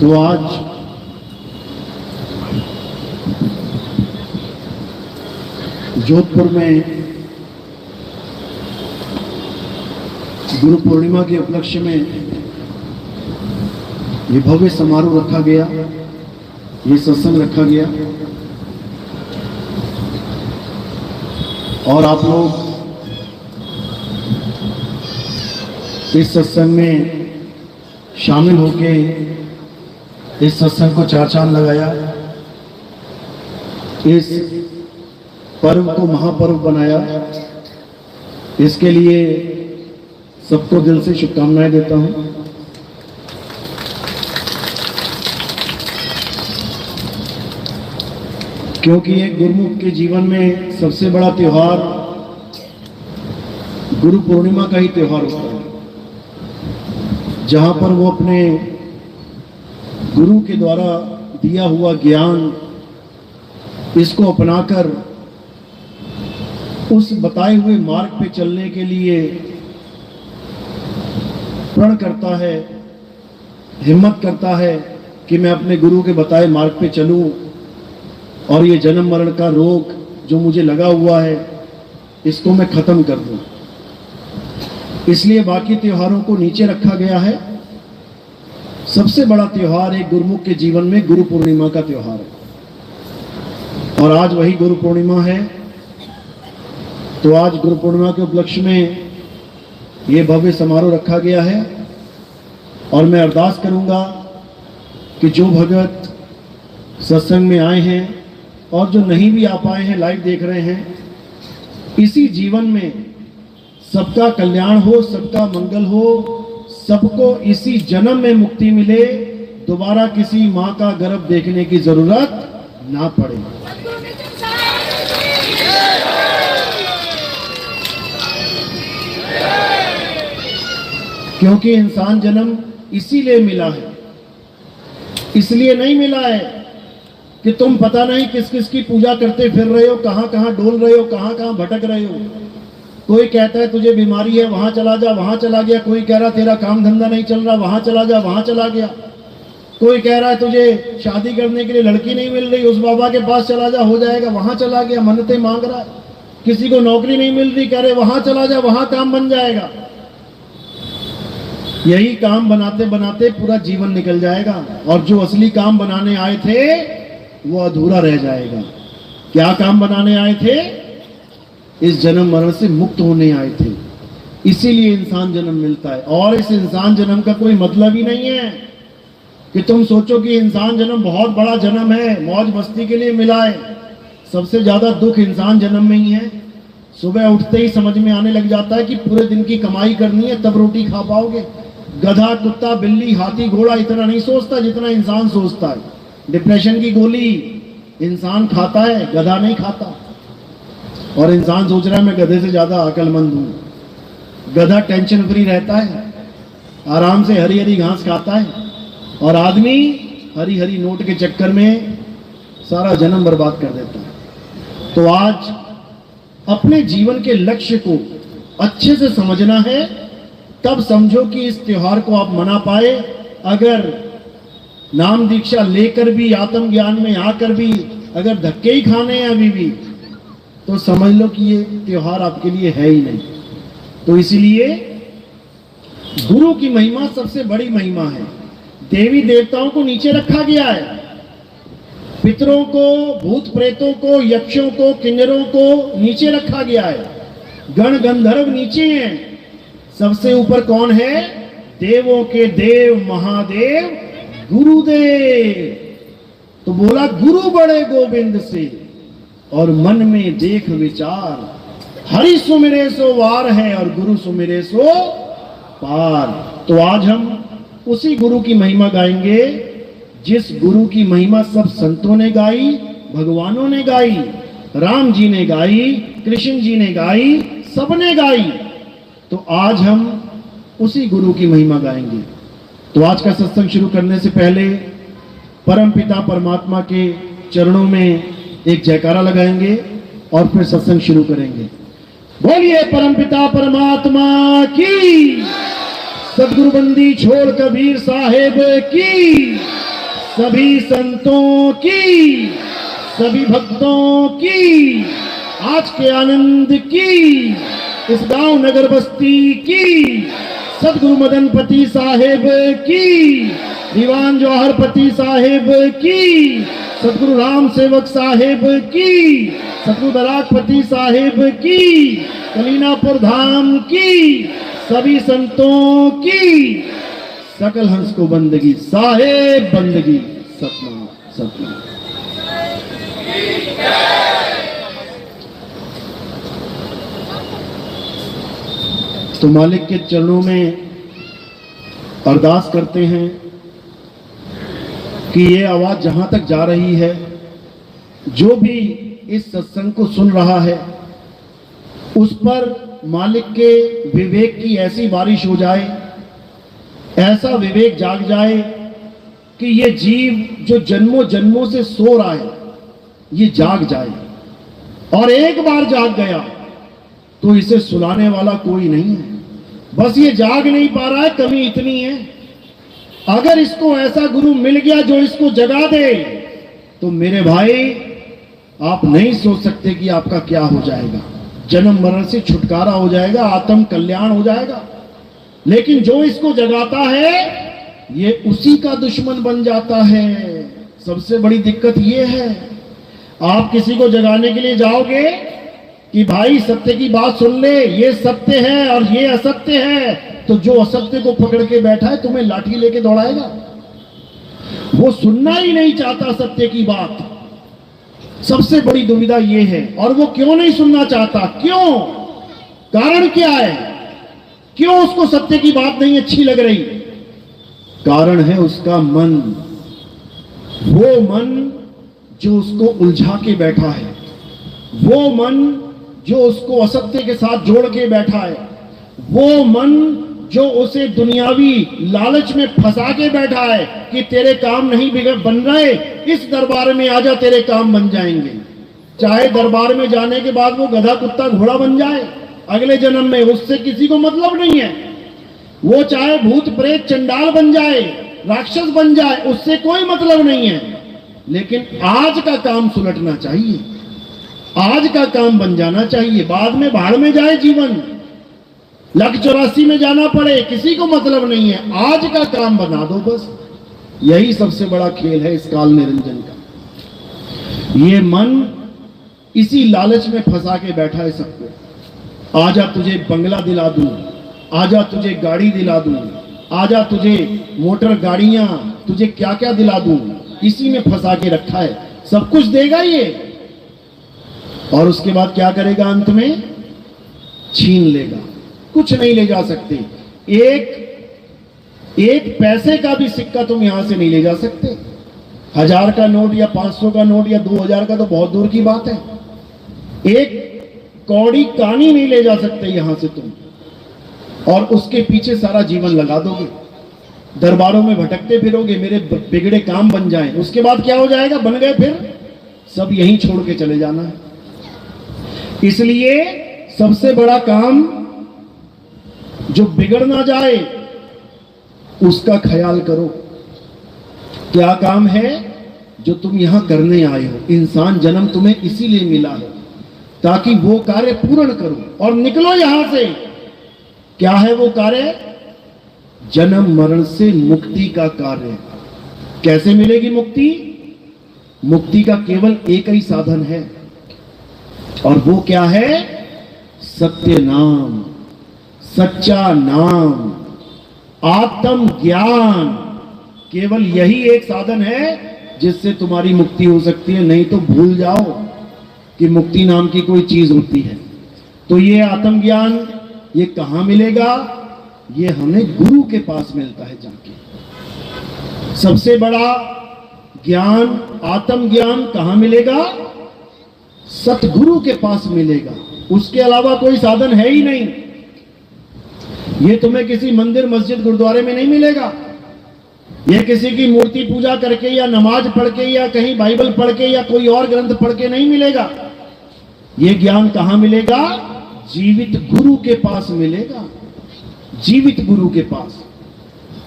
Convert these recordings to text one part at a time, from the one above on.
तो आज जोधपुर में गुरु पूर्णिमा के उपलक्ष्य में ये भव्य समारोह रखा गया, ये सत्संग रखा गया और आप लोग इस सत्संग में शामिल होके इस सत्संग को चार चांद लगाया, इस पर्व को महापर्व बनाया। इसके लिए सबको दिल से शुभकामनाएं देता हूं। क्योंकि एक गुरुमुख के जीवन में सबसे बड़ा त्योहार गुरु पूर्णिमा का ही त्योहार होता है, जहां पर वो अपने गुरु के द्वारा दिया हुआ ज्ञान इसको अपनाकर उस बताए हुए मार्ग पे चलने के लिए प्रण करता है, हिम्मत करता है कि मैं अपने गुरु के बताए मार्ग पे चलूं और ये जन्म मरण का रोग जो मुझे लगा हुआ है इसको मैं खत्म कर दूं। इसलिए बाकी त्योहारों को नीचे रखा गया है। सबसे बड़ा त्योहार एक गुरुमुख के जीवन में गुरु पूर्णिमा का त्योहार है और आज वही गुरु पूर्णिमा है। तो आज गुरु पूर्णिमा के उपलक्ष्य में ये भव्य समारोह रखा गया है और मैं अरदास करूंगा कि जो भगत सत्संग में आए हैं और जो नहीं भी आ पाए हैं, लाइव देख रहे हैं, इसी जीवन में सबका कल्याण हो, सबका मंगल हो, सबको इसी जन्म में मुक्ति मिले, दोबारा किसी माँ का गर्भ देखने की जरूरत ना पड़े। क्योंकि इंसान जन्म इसीलिए मिला है, इसलिए नहीं मिला है कि तुम पता नहीं किस किस की पूजा करते फिर रहे हो, कहां कहां डोल रहे हो, कहां कहां भटक रहे हो। कोई कहता है तुझे बीमारी है, वहां चला जा, वहां चला गया। कोई कह रहा तेरा काम धंधा नहीं चल रहा, वहां चला जा, वहां चला गया। कोई कह रहा है तुझे शादी करने के लिए लड़की नहीं मिल रही, उस बाबा के पास चला जा, हो जाएगा, वहां चला गया, मन्नतें मांग रहा है। किसी को नौकरी नहीं मिल रही, कह रहे वहां चला जा, वहां काम बन जाएगा। यही काम बनाते बनाते पूरा जीवन निकल जाएगा और जो असली काम बनाने आए थे वो अधूरा रह जाएगा। क्या काम बनाने आए थे? इस जन्म मरण से मुक्त होने आए थे। इसीलिए इंसान जन्म मिलता है और इस इंसान जन्म का कोई मतलब ही नहीं है कि तुम सोचो कि इंसान जन्म बहुत बड़ा जन्म है, मौज मस्ती के लिए मिला है। सबसे ज्यादा दुख इंसान जन्म में ही है। सुबह उठते ही समझ में आने लग जाता है कि पूरे दिन की कमाई करनी है तब रोटी खा पाओगे। गधा, कुत्ता, बिल्ली, हाथी, घोड़ा इतना नहीं सोचता जितना इंसान सोचता है। डिप्रेशन की गोली इंसान खाता है, गधा नहीं खाता। और इंसान सोच रहा है मैं गधे से ज्यादा अक्लमंद हूं। गधा टेंशन फ्री रहता है, आराम से हरी हरी घास खाता है और आदमी हरी हरी नोट के चक्कर में सारा जन्म बर्बाद कर देता है। तो आज अपने जीवन के लक्ष्य को अच्छे से समझना है, तब समझो कि इस त्योहार को आप मना पाए। अगर नाम दीक्षा लेकर भी, आत्मज्ञान में आकर भी अगर धक्के ही खाने हैं अभी भी, तो समझ लो कि ये त्योहार आपके लिए है ही नहीं। तो इसीलिए गुरु की महिमा सबसे बड़ी महिमा है। देवी देवताओं को नीचे रखा गया है, पितरों को, भूत प्रेतों को, यक्षों को, किन्नरों को नीचे रखा गया है। गण गंधर्व नीचे हैं, सबसे ऊपर कौन है? देवों के देव महादेव गुरुदेव। तो बोला गुरु बड़े गोविंद से और मन में देख विचार, हरि सुमिरे सो वार है और गुरु सुमिरे सो पार। तो आज हम उसी गुरु की महिमा गाएंगे जिस गुरु की महिमा सब संतों ने गाई, भगवानों ने गाई, राम जी ने गाई, कृष्ण जी ने गाई, सबने गाई। तो आज हम उसी गुरु की महिमा गाएंगे। तो आज का सत्संग शुरू करने से पहले परम पिता परमात्मा के चरणों में एक जयकारा लगाएंगे और फिर सत्संग शुरू करेंगे। बोलिए परमपिता परमात्मा की, सदगुरु बंदी छोड़ कबीर साहेब की, सभी संतों की, सभी भक्तों की, आज के आनंद की, इस गांव नगर बस्ती की, सदगुरु मदनपति साहेब की, दीवान जौहरपति साहेब की, सदगुरु राम सेवक साहेब की, सदगुरु बराकपति साहेब की, कलीनापुर धाम की, सभी संतों की, सकल हंस को बंदगी, साहेब बंदगी, सतनाम सतनाम। तो मालिक के चरणों में अरदास करते हैं कि ये आवाज जहां तक जा रही है, जो भी इस सत्संग को सुन रहा है, उस पर मालिक के विवेक की ऐसी बारिश हो जाए, ऐसा विवेक जाग जाए कि ये जीव जो जन्मों जन्मों से सो रहा है, ये जाग जाए। और एक बार जाग गया तो इसे सुलाने वाला कोई नहीं है। बस ये जाग नहीं पा रहा है, कमी इतनी है, अगर इसको ऐसा गुरु मिल गया जो इसको जगा दे, तो मेरे भाई आप नहीं सोच सकते कि आपका क्या हो जाएगा। जन्म मरण से छुटकारा हो जाएगा, आत्म कल्याण हो जाएगा। लेकिन जो इसको जगाता है, ये उसी का दुश्मन बन जाता है। सबसे बड़ी दिक्कत ये है, आप किसी को जगाने के लिए जाओगे कि भाई सत्य की बात सुन ले, ये सत्य है और ये असत्य है, तो जो असत्य को पकड़ के बैठा है तुम्हें लाठी लेके दौड़ाएगा। वो सुनना ही नहीं चाहता सत्य की बात। सबसे बड़ी दुविधा ये है। और वो क्यों नहीं सुनना चाहता? क्यों? कारण क्या है? क्यों उसको सत्य की बात नहीं अच्छी लग रही? कारण है उसका मन। वो मन जो उसको उलझा के बैठा है, वो मन जो उसको असत्य के साथ जोड़ के बैठा है, वो मन जो उसे दुनियावी लालच में फंसा के बैठा है कि तेरे काम नहीं बन रहे, इस दरबार में आजा तेरे काम बन जाएंगे। चाहे दरबार में जाने के बाद वो गधा कुत्ता घोड़ा बन जाए अगले जन्म में, उससे किसी को मतलब नहीं है। वो चाहे भूत प्रेत चंडाल बन जाए, राक्षस बन जाए, उससे कोई मतलब नहीं है। लेकिन आज का काम सुलटना चाहिए, आज का काम बन जाना चाहिए। बाद में भाड़ में जाए जीवन, 184 में जाना पड़े, किसी को मतलब नहीं है। आज का काम बना दो बस। यही सबसे बड़ा खेल है इस काल निरंजन का। ये मन इसी लालच में फंसा के बैठा है सबको। आजा तुझे बंगला दिला दूं, आजा तुझे गाड़ी दिला दूं, आजा तुझे मोटर गाड़ियां, तुझे क्या क्या दिला दूं, इसी में फंसा के रखा है। सब कुछ देगा ये, और उसके बाद क्या करेगा? अंत में छीन लेगा। कुछ नहीं ले जा सकते। एक पैसे का भी सिक्का तुम यहां से नहीं ले जा सकते। 1000 का नोट या 500 का नोट या 2000 का तो बहुत दूर की बात है। एक कौड़ी कानी नहीं ले जा सकते यहां से तुम, और उसके पीछे सारा जीवन लगा दोगे। दरबारों में भटकते फिरोगे, मेरे बिगड़े काम बन जाएं। उसके बाद क्या हो जाएगा? बन गए, फिर सब यहीं छोड़ के चले जाना है। इसलिए सबसे बड़ा काम जो बिगड़ ना जाए उसका ख्याल करो। क्या काम है जो तुम यहां करने आए हो? इंसान जन्म तुम्हें इसीलिए मिला है ताकि वो कार्य पूर्ण करो और निकलो यहां से। क्या है वो कार्य? जन्म मरण से मुक्ति का कार्य। कैसे मिलेगी मुक्ति? मुक्ति का केवल एक ही साधन है, और वो क्या है? सत्य नाम, सच्चा नाम, आत्म ज्ञान। केवल यही एक साधन है जिससे तुम्हारी मुक्ति हो सकती है। नहीं तो भूल जाओ कि मुक्ति नाम की कोई चीज होती है। तो ये आत्म ज्ञान ये कहां मिलेगा? ये हमें गुरु के पास मिलता है जाके। सबसे बड़ा ज्ञान, आत्म ज्ञान कहां मिलेगा? सतगुरु के पास मिलेगा। उसके अलावा कोई साधन है ही नहीं। ये तुम्हें किसी मंदिर, मस्जिद, गुरुद्वारे में नहीं मिलेगा। ये किसी की मूर्ति पूजा करके या नमाज पढ़ के या कहीं बाइबल पढ़ के या कोई और ग्रंथ पढ़ के नहीं मिलेगा। ये ज्ञान कहां मिलेगा? जीवित गुरु के पास मिलेगा, जीवित गुरु के पास।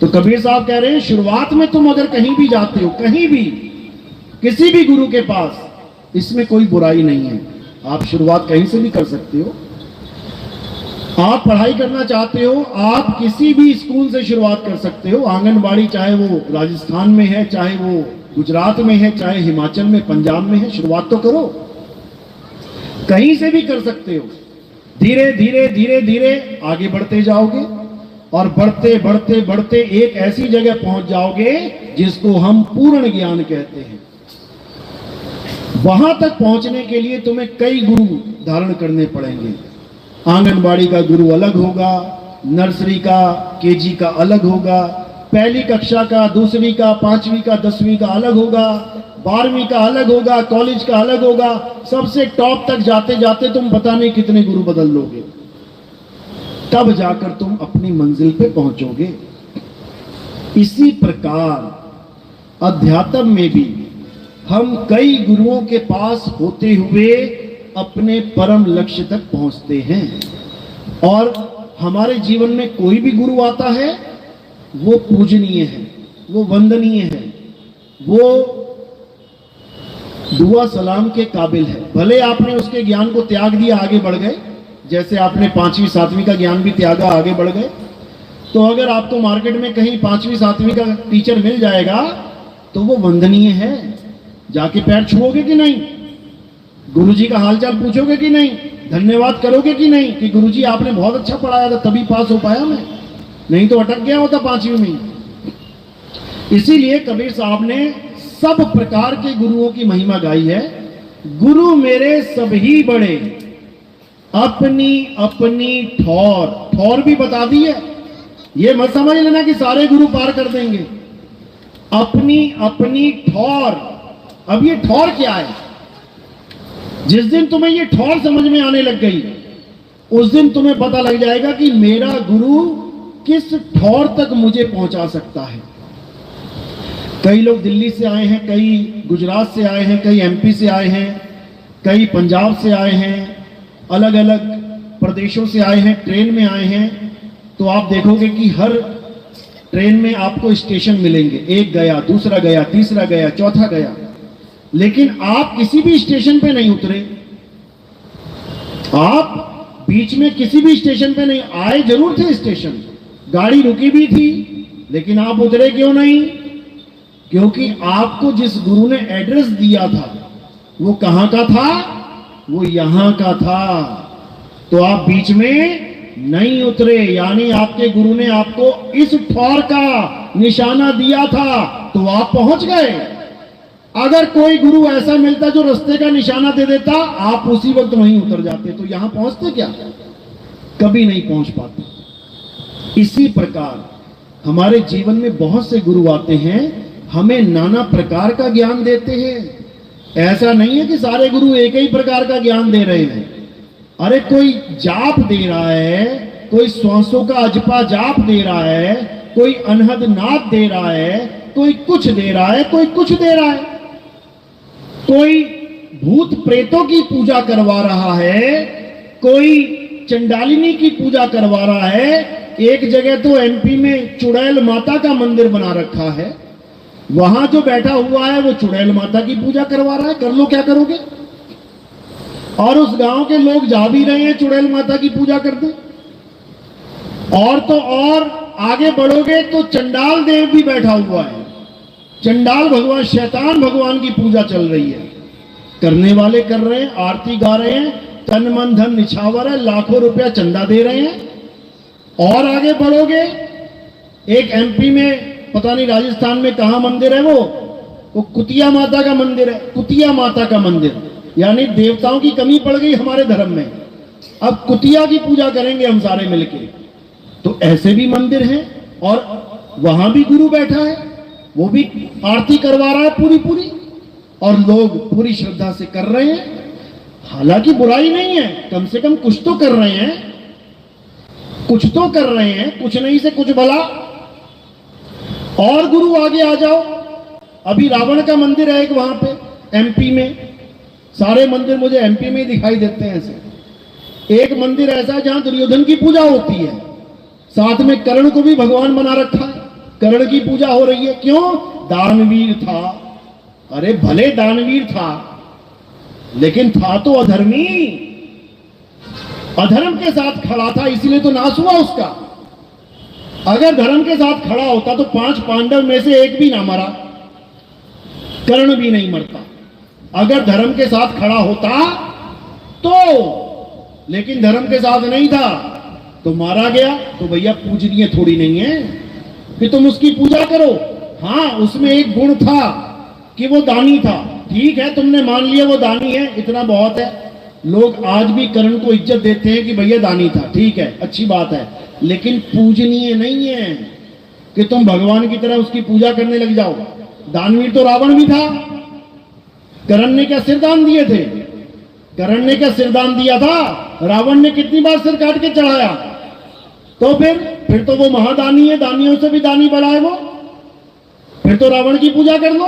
तो कबीर साहब कह रहे हैं शुरुआत में तुम अगर कहीं भी जाते हो, कहीं भी किसी भी गुरु के पास, इसमें कोई बुराई नहीं है, आप शुरुआत कहीं से भी कर सकते हो। आप पढ़ाई करना चाहते हो, आप किसी भी स्कूल से शुरुआत कर सकते हो। आंगनबाड़ी चाहे वो राजस्थान में है, चाहे वो गुजरात में है, चाहे हिमाचल में, पंजाब में है, शुरुआत तो करो। कहीं से भी कर सकते हो। धीरे धीरे धीरे धीरे आगे बढ़ते जाओगे और बढ़ते बढ़ते बढ़ते एक ऐसी जगह पहुंच जाओगे जिसको हम पूर्ण ज्ञान कहते हैं। वहां तक पहुंचने के लिए तुम्हें कई गुरु धारण करने पड़ेंगे। आंगनबाड़ी का गुरु अलग होगा, नर्सरी का, केजी का अलग होगा, पहली कक्षा का, दूसरी का, पांचवी का, 10वीं का अलग होगा, 12वीं का अलग होगा, कॉलेज का अलग होगा। सबसे टॉप तक जाते जाते तुम पता नहीं कितने गुरु बदल लोगे, तब जाकर तुम अपनी मंजिल पे पहुंचोगे। इसी प्रकार अध्यात्म में भी हम कई गुरुओं के पास होते हुए अपने परम लक्ष्य तक पहुंचते हैं। और हमारे जीवन में कोई भी गुरु आता है वो पूजनीय है, वो वंदनीय है, वो दुआ सलाम के काबिल है। भले आपने उसके ज्ञान को त्याग दिया, आगे बढ़ गए, जैसे आपने 5वीं 7वीं का ज्ञान भी त्यागा, आगे बढ़ गए। तो अगर आपको मार्केट में कहीं 5वीं 7वीं का टीचर मिल जाएगा तो वो वंदनीय है। जाके पैर छुओगे कि नहीं? गुरुजी का हालचाल पूछोगे कि नहीं? धन्यवाद करोगे कि नहीं कि गुरुजी आपने बहुत अच्छा पढ़ाया था तभी पास हो पाया मैं, नहीं तो अटक गया होता 5वीं में। इसीलिए कबीर साहब ने सब प्रकार के गुरुओं की महिमा गाई है। गुरु मेरे सभी बड़े, अपनी अपनी ठौर, ठौर भी बता दी है। ये मत समझ लेना कि सारे गुरु पार कर देंगे। अपनी अपनी ठौर। अब ये ठौर क्या है? जिस दिन तुम्हें ये ठौर समझ में आने लग गई, उस दिन तुम्हें पता लग जाएगा कि मेरा गुरु किस ठौर तक मुझे पहुंचा सकता है। कई लोग दिल्ली से आए हैं, कई गुजरात से आए हैं, कई एमपी से आए हैं, कई पंजाब से आए हैं, अलग अलग प्रदेशों से आए हैं, ट्रेन में आए हैं। तो आप देखोगे कि हर ट्रेन में आपको स्टेशन मिलेंगे, एक गया, दूसरा गया, तीसरा गया, चौथा गया, लेकिन आप किसी भी स्टेशन पे नहीं उतरे। आप बीच में किसी भी स्टेशन पे नहीं आए, जरूर थे स्टेशन, गाड़ी रुकी भी थी, लेकिन आप उतरे क्यों नहीं? क्योंकि आपको जिस गुरु ने एड्रेस दिया था वो कहां का था? वो यहां का था। तो आप बीच में नहीं उतरे, यानी आपके गुरु ने आपको इस ठौर का निशाना दिया था तो आप पहुंच गए। अगर कोई गुरु ऐसा मिलता जो रास्ते का निशाना दे देता, आप उसी वक्त वहीं उतर जाते, तो यहां पहुंचते क्या? कभी नहीं पहुंच पाते। इसी प्रकार हमारे जीवन में बहुत से गुरु आते हैं, हमें नाना प्रकार का ज्ञान देते हैं। ऐसा नहीं है कि सारे गुरु एक ही प्रकार का ज्ञान दे रहे हैं। अरे कोई जाप दे रहा है, कोई श्वासों का अजपा जाप दे रहा है, कोई अनहद नाद दे रहा है, कोई कुछ दे रहा है, कोई कुछ दे रहा है, कोई भूत प्रेतों की पूजा करवा रहा है, कोई चंडालिनी की पूजा करवा रहा है। एक जगह तो एमपी में चुड़ैल माता का मंदिर बना रखा है, वहां जो बैठा हुआ है वो चुड़ैल माता की पूजा करवा रहा है। कर लो, क्या करोगे? और उस गांव के लोग जा भी रहे हैं चुड़ैल माता की पूजा करते। और तो और आगे बढ़ोगे तो चंडाल देव भी बैठा हुआ है, चंडाल भगवान, शैतान भगवान की पूजा चल रही है। करने वाले कर रहे हैं, आरती गा रहे हैं, तन मन धन निछावर है, लाखों रुपया चंदा दे रहे हैं। और आगे बढ़ोगे, एक एमपी में, पता नहीं राजस्थान में कहां मंदिर है, वो कुतिया माता का मंदिर है। कुतिया माता का मंदिर, यानी देवताओं की कमी पड़ गई हमारे धर्म में, अब कुतिया की पूजा करेंगे हम सारे मिलके। तो ऐसे भी मंदिर हैं और वहां भी गुरु बैठा है, वो भी आरती करवा रहा है पूरी पूरी, और लोग पूरी श्रद्धा से कर रहे हैं। हालांकि बुराई नहीं है, कम से कम कुछ तो कर रहे हैं, कुछ तो कर रहे हैं, कुछ नहीं से कुछ भला। और गुरु आगे आ जाओ, अभी रावण का मंदिर है एक वहां पे एमपी में, सारे मंदिर मुझे एमपी में ही दिखाई देते हैं ऐसे। एक मंदिर ऐसा है जहां दुर्योधन की पूजा होती है, साथ में कर्ण को भी भगवान बना रखा है, कर्ण की पूजा हो रही है। क्यों? दानवीर था। अरे भले दानवीर था, लेकिन था तो अधर्मी, अधर्म के साथ खड़ा था, इसलिए तो नाश हुआ उसका। अगर धर्म के साथ खड़ा होता तो 5 पांडव में से एक भी ना मरा, कर्ण भी नहीं मरता। अगर धर्म के साथ खड़ा होता तो, लेकिन धर्म के साथ नहीं था तो मारा गया। तो भैया पूजनीय थोड़ी नहीं है कि तुम उसकी पूजा करो। हाँ, उसमें एक गुण था कि वो दानी था। ठीक है, तुमने मान लिया वो दानी है, इतना बहुत है। लोग आज भी कर्ण को इज्जत देते हैं कि भैया दानी था, ठीक है, अच्छी बात है, लेकिन पूजनीय नहीं है कि तुम भगवान की तरह उसकी पूजा करने लग जाओ। दानवीर तो रावण भी था। कर्ण ने क्या सिरदान दिए थे? कर्ण ने क्या सिरदान दिया था? रावण ने कितनी बार सिर काट के चढ़ाया। तो फिर तो वो महादानी है, दानियों से भी दानी बड़ा है वो। फिर तो रावण की पूजा कर लो।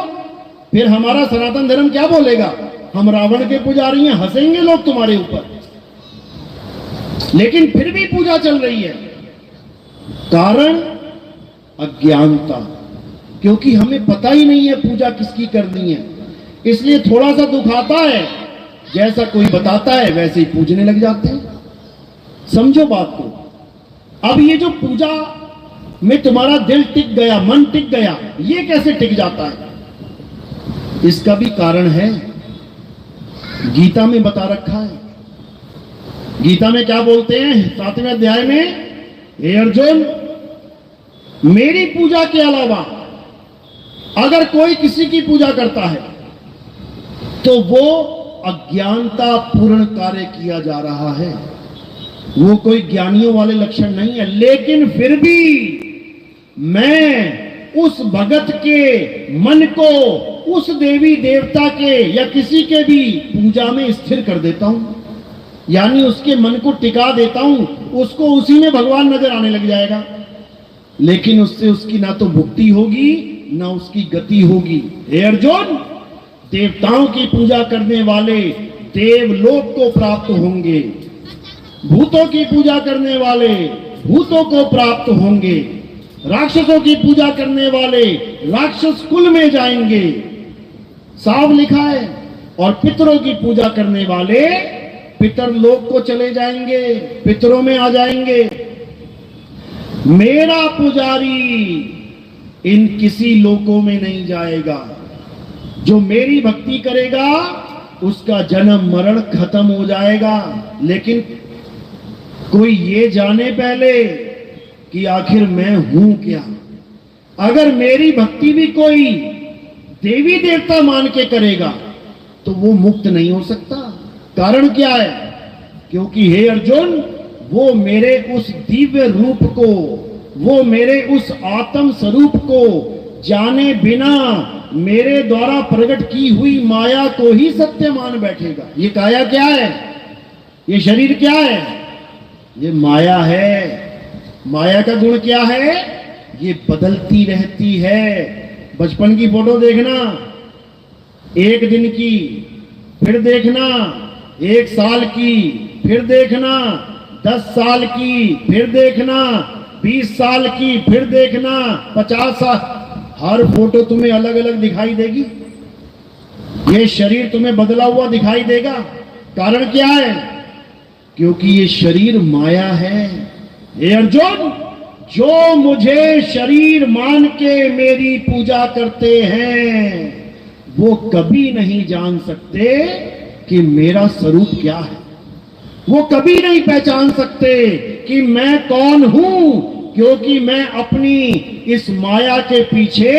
फिर हमारा सनातन धर्म क्या बोलेगा? हम रावण के पुजारी हैं, हंसेंगे लोग तुम्हारे ऊपर। लेकिन फिर भी पूजा चल रही है। कारण अज्ञानता, क्योंकि हमें पता ही नहीं है पूजा किसकी करनी है, इसलिए थोड़ा सा दुख आता है, जैसा कोई बताता है वैसे ही पूजने लग जाते हैं। समझो बात को। अब ये जो पूजा में तुम्हारा दिल टिक गया, मन टिक गया, ये कैसे टिक जाता है? इसका भी कारण है, गीता में बता रखा है। गीता में क्या बोलते हैं 7वें अध्याय में? हे अर्जुन, मेरी पूजा के अलावा अगर कोई किसी की पूजा करता है तो वो अज्ञानता पूर्ण कार्य किया जा रहा है। वो कोई ज्ञानियों वाले लक्षण नहीं है। लेकिन फिर भी मैं उस भगत के मन को उस देवी देवता के या किसी के भी पूजा में स्थिर कर देता हूं, यानी उसके मन को टिका देता हूं, उसको उसी में भगवान नजर आने लग जाएगा। लेकिन उससे उसकी ना तो भुक्ति होगी ना उसकी गति होगी। हे अर्जुन, देवताओं की पूजा करने वाले देवलोक को प्राप्त होंगे, भूतों की पूजा करने वाले भूतों को प्राप्त होंगे, राक्षसों की पूजा करने वाले राक्षस कुल में जाएंगे, साफ लिखा है। और पितरों की पूजा करने वाले पितर लोक को चले जाएंगे, पितरों में आ जाएंगे। मेरा पुजारी इन किसी लोकों में नहीं जाएगा। जो मेरी भक्ति करेगा उसका जन्म मरण खत्म हो जाएगा। लेकिन कोई ये जाने पहले कि आखिर मैं हूं क्या। अगर मेरी भक्ति भी कोई देवी देवता मान के करेगा तो वो मुक्त नहीं हो सकता। कारण क्या है? क्योंकि हे अर्जुन, वो मेरे उस दिव्य रूप को, वो मेरे उस आत्म स्वरूप को जाने बिना मेरे द्वारा प्रकट की हुई माया को ही सत्य मान बैठेगा। ये काया क्या है? ये शरीर क्या है? ये माया है। माया का गुण क्या है? ये बदलती रहती है। बचपन की फोटो देखना, एक दिन की, फिर देखना 1 साल की, फिर देखना 10 साल की, फिर देखना 20 साल की, फिर देखना 50 साल। हर फोटो तुम्हें अलग अलग दिखाई देगी। ये शरीर तुम्हें बदला हुआ दिखाई देगा। कारण क्या है? क्योंकि ये शरीर माया है। हे अर्जुन, जो मुझे शरीर मान के मेरी पूजा करते हैं वो कभी नहीं जान सकते कि मेरा स्वरूप क्या है। वो कभी नहीं पहचान सकते कि मैं कौन हूं, क्योंकि मैं अपनी इस माया के पीछे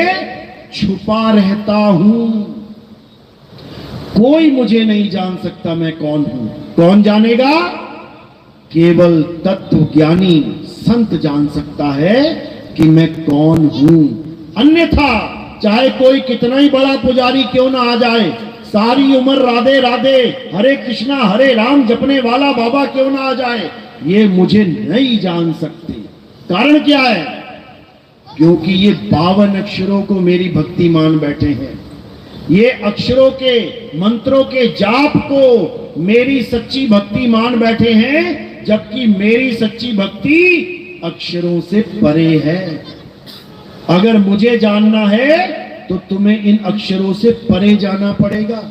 छुपा रहता हूं। कोई मुझे नहीं जान सकता मैं कौन हूं। कौन जानेगा? केवल तत्व ज्ञानी संत जान सकता है कि मैं कौन हूं। अन्यथा चाहे कोई कितना ही बड़ा पुजारी क्यों ना आ जाए, सारी उम्र राधे राधे हरे कृष्णा हरे राम जपने वाला बाबा क्यों ना आ जाए, ये मुझे नहीं जान सकते। कारण क्या है? क्योंकि ये 52 अक्षरों को मेरी भक्ति मान बैठे हैं। ये अक्षरों के मंत्रों के जाप को मेरी सच्ची भक्ति मान बैठे हैं, जबकि मेरी सच्ची भक्ति अक्षरों से परे है। अगर मुझे जानना है तो तुम्हें इन अक्षरों से परे जाना पड़ेगा,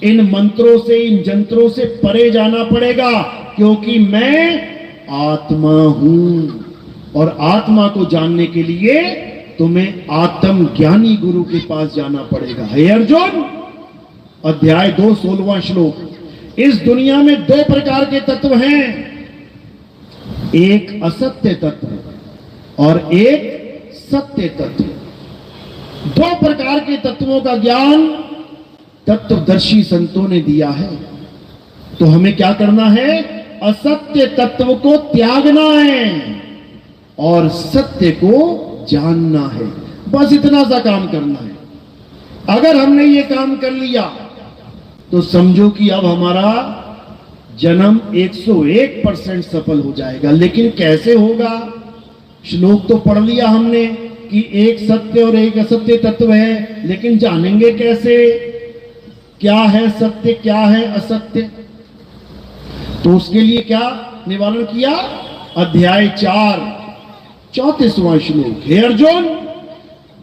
इन मंत्रों से, इन जंत्रों से परे जाना पड़ेगा, क्योंकि मैं आत्मा हूं। और आत्मा को जानने के लिए तुम्हें आत्म ज्ञानी गुरु के पास जाना पड़ेगा। हे अर्जुन, अध्याय 2 16वां श्लोक। इस दुनिया में 2 प्रकार के तत्व हैं, एक असत्य तत्व और एक सत्य तत्व। 2 प्रकार के तत्वों का ज्ञान तत्वदर्शी संतों ने दिया है। तो हमें क्या करना है? असत्य तत्व को त्यागना है और सत्य को जानना है। बस इतना सा काम करना है। अगर हमने ये काम कर लिया तो समझो कि अब हमारा जन्म 101% सफल हो जाएगा। लेकिन कैसे होगा? श्लोक तो पढ़ लिया हमने कि एक सत्य और एक असत्य तत्व है, लेकिन जानेंगे कैसे? क्या है सत्य, क्या है असत्य? तो उसके लिए क्या निवारण किया? अध्याय 4 34वां श्लोक। हे अर्जुन,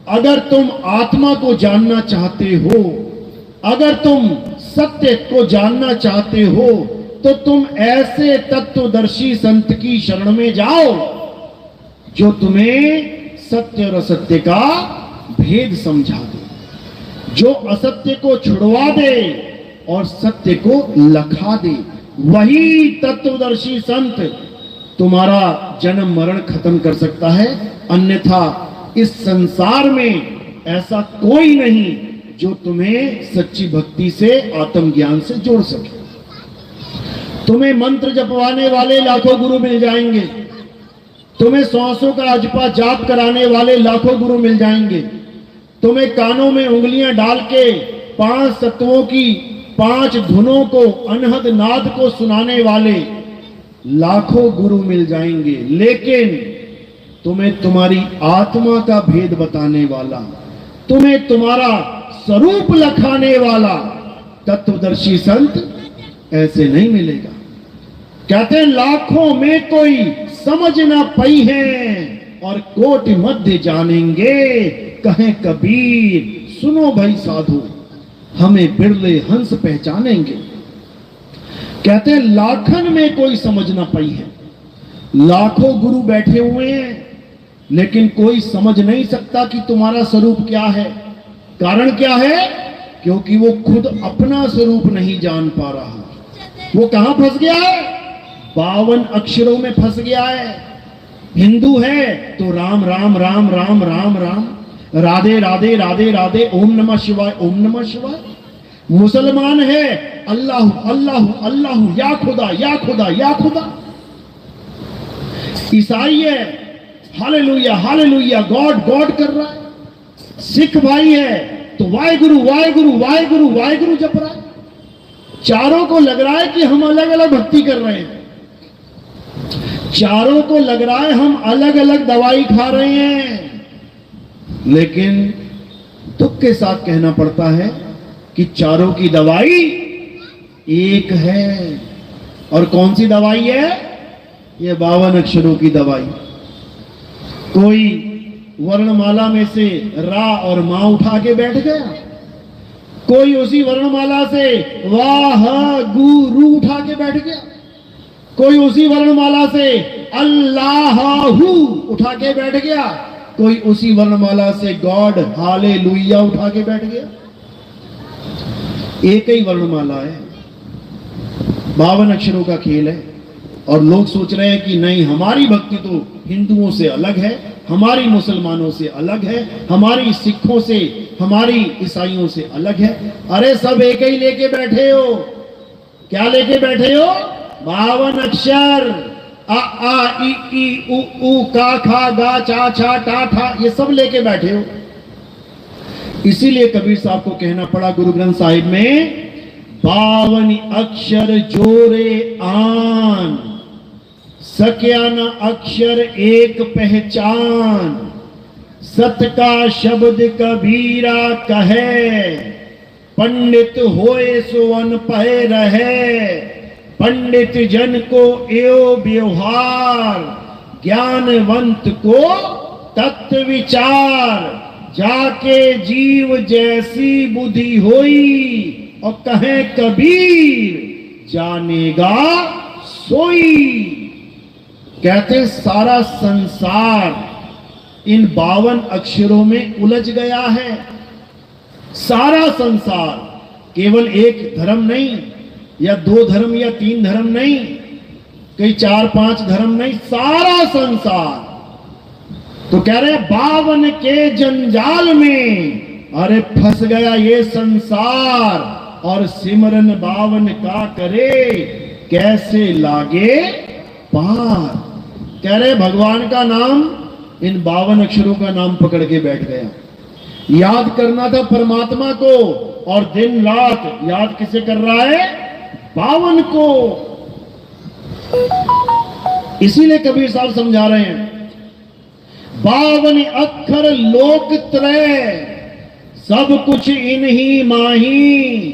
अगर तुम आत्मा को जानना चाहते हो, अगर तुम सत्य को जानना चाहते हो, तो तुम ऐसे तत्वदर्शी संत की शरण में जाओ जो तुम्हें सत्य और असत्य का भेद समझा दे, जो असत्य को छुड़वा दे और सत्य को लखा दे। वही तत्वदर्शी संत तुम्हारा जन्म मरण खत्म कर सकता है। अन्यथा इस संसार में ऐसा कोई नहीं जो तुम्हें सच्ची भक्ति से, आत्मज्ञान से जोड़ सके। तुम्हें मंत्र जपवाने वाले लाखों गुरु मिल जाएंगे, तुम्हें 100 का अजपा जाप कराने वाले लाखों गुरु मिल जाएंगे, तुम्हें कानों में उंगलियां डाल के 5 तत्वों की 5 धुनों को, अनहद नाद को सुनाने वाले लाखों गुरु मिल जाएंगे। लेकिन तुम्हें तुम्हारी आत्मा का भेद बताने वाला, तुम्हें तुम्हारा स्वरूप लखाने वाला तत्वदर्शी संत ऐसे नहीं मिलेगा। कहते हैं लाखों में कोई समझ ना पई है और कोटि मध्य जानेंगे, कहें कबीर सुनो भाई साधु, हमें बिरले हंस पहचानेंगे। कहते हैं लाखन में कोई समझ ना पाई है। लाखों गुरु बैठे हुए हैं, लेकिन कोई समझ नहीं सकता कि तुम्हारा स्वरूप क्या है। कारण क्या है? क्योंकि वो खुद अपना स्वरूप नहीं जान पा रहा। वो कहां फंस गया है? 52 अक्षरों में फंस गया है। हिंदू है तो राम राम राम राम राम राम, राधे राधे राधे राधे, ओम नमः शिवाय ओम नमः शिवाय। मुसलमान है अल्लाह अल्लाह अल्लाह, या खुदा या खुदा या खुदा। ईसाई है हालेलुया हालेलुया, गॉड गॉड कर रहा है। सिख भाई है तो वाहेगुरु वाहेगुरु वाहेगुरु वाहेगुरु जप रहा है। चारों को लग रहा है कि हम अलग अलग भक्ति कर रहे हैं, चारों को लग रहा है हम अलग अलग दवाई खा रहे हैं। लेकिन दुख के साथ कहना पड़ता है कि चारों की दवाई एक है। और कौन सी दवाई है? ये 52 अक्षरों की दवाई। कोई वर्णमाला में से रा और मां उठा के बैठ गया, कोई उसी वर्णमाला से वाह गुरु उठा के बैठ गया, कोई उसी वर्णमाला से अल्लाहू उठा के बैठ गया, कोई उसी वर्णमाला से गॉड हालेलुया उठा के बैठ गया। एक ही वर्णमाला है, 52 अक्षरों का खेल है। और लोग सोच रहे हैं कि नहीं, हमारी भक्ति तो हिंदुओं से अलग है, हमारी मुसलमानों से अलग है, हमारी सिखों से, हमारी ईसाइयों से अलग है। अरे सब एक ही लेके बैठे हो। क्या लेके बैठे हो? 52 अक्षर, आ आ ई ई उ ऊ का खा गा चा छा टा ठा, ये सब लेके बैठे हो। इसीलिए कबीर साहब को कहना पड़ा गुरु ग्रंथ साहिब में, 52 अक्षर जोरे आन, सक्या न अक्षर एक पहचान, सत का शब्द कबीरा कहे, पंडित होए सो अनपढ़ रहे, पंडित जन को एओ व्यवहार, ज्ञानवंत को तत्व विचार, जाके जीव जैसी बुद्धि होई, और कहे कबीर जानेगा सोई। कहते सारा संसार इन 52 अक्षरों में उलझ गया है। सारा संसार, केवल एक धर्म नहीं, या 2 धर्म या 3 धर्म नहीं, कई 4-5 धर्म नहीं, सारा संसार। तो कह रहे 52 के जंजाल में, अरे फंस गया ये संसार, और सिमरन 52 का करे, कैसे लागे पार। कह रहे भगवान का नाम, इन 52 अक्षरों का नाम पकड़ के बैठ गया। याद करना था परमात्मा को, और दिन रात याद किसे कर रहा है? 52 को। इसीलिए कबीर साहब समझा रहे हैं, 52 अक्षर लोक त्रय, सब कुछ इन्हीं माही,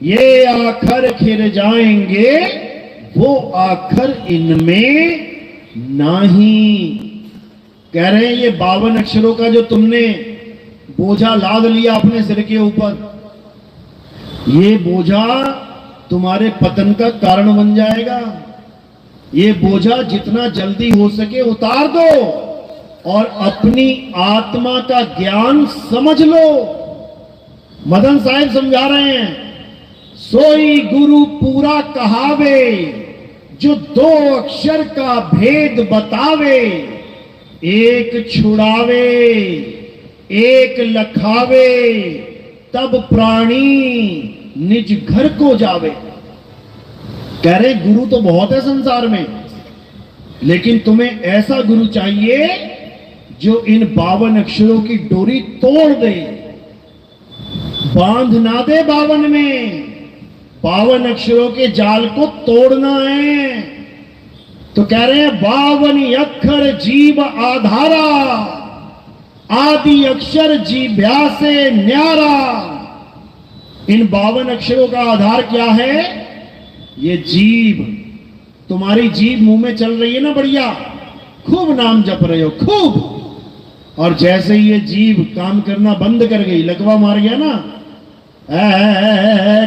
ये आखर खिर जाएंगे, वो आखर इनमें नहीं। कह रहे हैं ये 52 अक्षरों का जो तुमने बोझा लाद लिया अपने सिर के ऊपर, ये बोझा तुम्हारे पतन का कारण बन जाएगा। ये बोझा जितना जल्दी हो सके उतार दो, और अपनी आत्मा का ज्ञान समझ लो। मदन साहब समझा रहे हैं, सोई गुरु पूरा कहावे, जो 2 अक्षर का भेद बतावे, एक छुड़ावे एक लखावे, तब प्राणी निज घर को जावे। कह रहे गुरु तो बहुत है संसार में, लेकिन तुम्हें ऐसा गुरु चाहिए जो इन 52 अक्षरों की डोरी तोड़ दे, बांध ना दे 52 में। 52 अक्षरों के जाल को तोड़ना है। तो कह रहे हैं 52 अक्षर जीव आधारा, आदि अक्षर जीभ्या से न्यारा। इन 52 अक्षरों का आधार क्या है? ये जीभ। तुम्हारी जीभ मुंह में चल रही है ना, बढ़िया खूब नाम जप रहे हो खूब, और जैसे ही ये जीभ काम करना बंद कर गई, लकवा मार गया ना,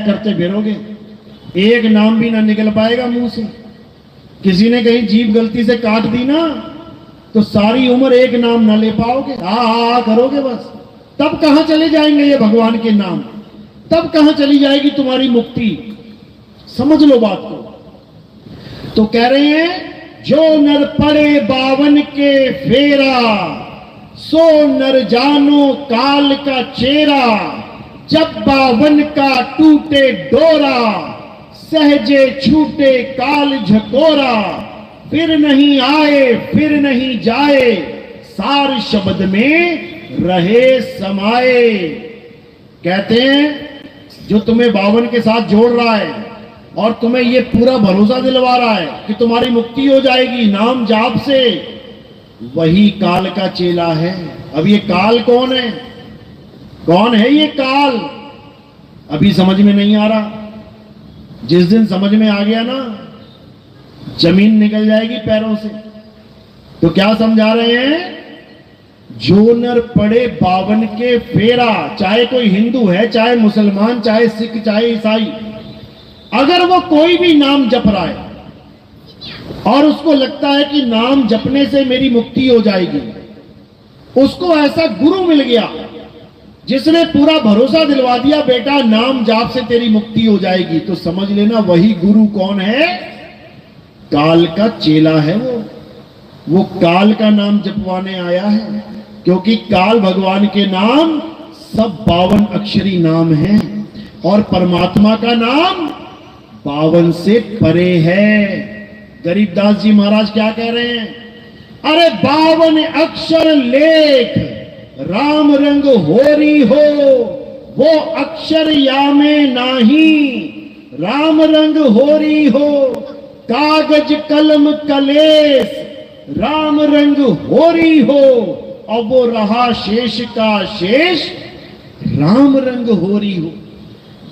करते फिरोगे, एक नाम भी ना निकल पाएगा मुंह से। किसी ने कहीं जीभ गलती से काट दी ना, तो सारी उम्र एक नाम ना ले पाओगे, आ करोगे बस। तब कहां चले जाएंगे ये भगवान के नाम? तब कहां चली जाएगी तुम्हारी मुक्ति? समझ लो बात को। तो कह रहे हैं जो नर पड़े 52 के फेरा, सो नर जानो काल का चेहरा। जब 52 का टूटे डोरा, सहजे छूटे काल झकोरा। फिर नहीं आए फिर नहीं जाए, सार शब्द में रहे समाये। कहते हैं जो तुम्हें 52 के साथ जोड़ रहा है और तुम्हें ये पूरा भरोसा दिलवा रहा है कि तुम्हारी मुक्ति हो जाएगी नाम जाप से, वही काल का चेला है। अब ये काल कौन है? कौन है ये काल? अभी समझ में नहीं आ रहा। जिस दिन समझ में आ गया ना, जमीन निकल जाएगी पैरों से। तो क्या समझा रहे हैं? जो नर पड़े 52 के फेरा, चाहे कोई हिंदू है, चाहे मुसलमान, चाहे सिख, चाहे ईसाई, अगर वो कोई भी नाम जप रहा है और उसको लगता है कि नाम जपने से मेरी मुक्ति हो जाएगी, उसको ऐसा गुरु मिल गया जिसने पूरा भरोसा दिलवा दिया, बेटा नाम जाप से तेरी मुक्ति हो जाएगी, तो समझ लेना वही गुरु कौन है? काल का चेला है वो काल का नाम जपवाने आया है। क्योंकि काल भगवान के नाम सब 52 अक्षरी नाम हैं और परमात्मा का नाम 52 से परे है। गरीबदास जी महाराज क्या कह रहे हैं? अरे 52 अक्षर लेख राम रंग होरी हो, वो अक्षर यामे नाही, राम रंग होरी हो। कागज कलम कलेस राम रंग होरी हो, और वो रहा शेष का शेष राम रंग होरी हो।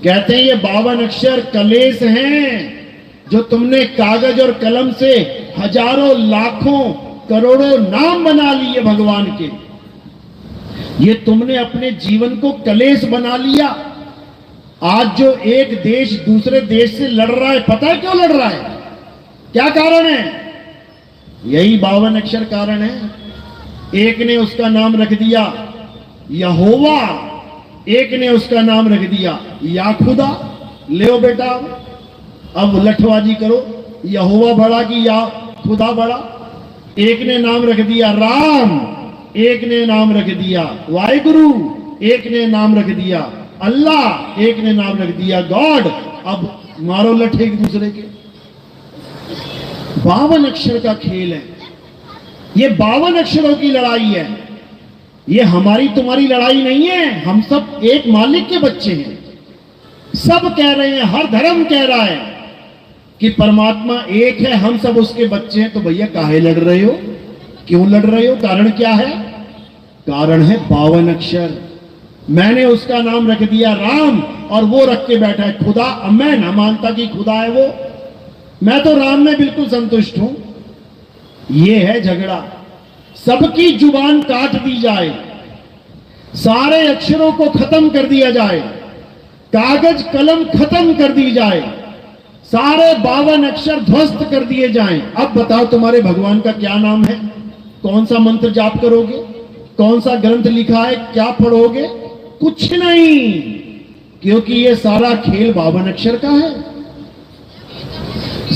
कहते हैं ये 52 अक्षर कलेश हैं जो तुमने कागज और कलम से हजारों लाखों करोड़ों नाम बना लिए भगवान के। ये तुमने अपने जीवन को कलेश बना लिया। आज जो एक देश दूसरे देश से लड़ रहा है, पता है क्यों लड़ रहा है? क्या कारण है? यही 52 अक्षर कारण है। एक ने उसका नाम रख दिया यहोवा, एक ने उसका नाम रख दिया या खुदा। ले बेटा, अब लठबाजी करो, यहोवा बड़ा कि या खुदा बड़ा। एक ने नाम रख दिया राम, एक ने नाम रख दिया वाहिगुरु, एक ने नाम रख दिया अल्लाह, एक ने नाम रख दिया गॉड। अब मारो लठ एक दूसरे के। 52 अक्षर का खेल है ये। 52 अक्षरों की लड़ाई है ये। हमारी तुम्हारी लड़ाई नहीं है। हम सब एक मालिक के बच्चे हैं। सब कह रहे हैं, हर धर्म कह रहा है कि परमात्मा एक है, हम सब उसके बच्चे हैं। तो भैया काहे लड़ रहे हो? क्यों लड़ रहे हो? कारण क्या है? कारण है 52 अक्षर। मैंने उसका नाम रख दिया राम और वो रख के बैठा है खुदा। अब मैं ना मानता कि खुदा है वो, मैं तो राम में बिल्कुल संतुष्ट हूं। ये है झगड़ा। सबकी जुबान काट दी जाए, सारे अक्षरों को खत्म कर दिया जाए, कागज कलम खत्म कर दी जाए, सारे 52 अक्षर ध्वस्त कर दिए जाएं। अब बताओ तुम्हारे भगवान का क्या नाम है? कौन सा मंत्र जाप करोगे? कौन सा ग्रंथ लिखा है? क्या पढ़ोगे? कुछ नहीं, क्योंकि ये सारा खेल 52 अक्षर का है।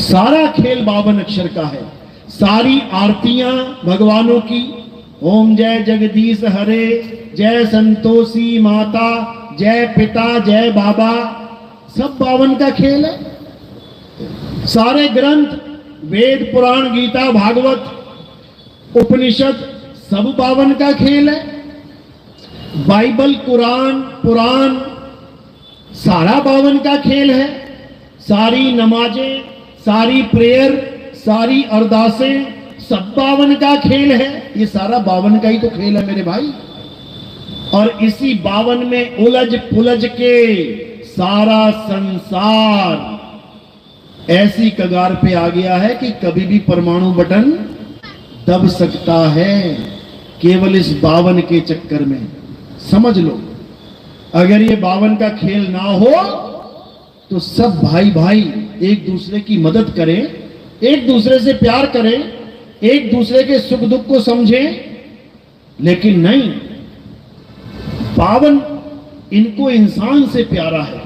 सारा खेल 52 अक्षर का है। सारी आरतियां भगवानों की, ओम जय जगदीश हरे, जय संतोषी माता, जय पिता, जय बाबा, सब 52 का खेल है। सारे ग्रंथ, वेद पुराण गीता भागवत उपनिषद, सब 52 का खेल है। बाइबल कुरान पुराण सारा 52 का खेल है। सारी नमाजें, सारी प्रेयर, सारी अरदासें, सब 52 का खेल है। ये सारा 52 का ही तो खेल है मेरे भाई। और इसी 52 में उलझ पुलझ के सारा संसार ऐसी कगार पे आ गया है कि कभी भी परमाणु बटन दब सकता है, केवल इस 52 के चक्कर में। समझ लो, अगर ये 52 का खेल ना हो तो सब भाई भाई एक दूसरे की मदद करें, एक दूसरे से प्यार करें, एक दूसरे के सुख दुख को समझें। लेकिन नहीं, 52 इनको इंसान से प्यारा है।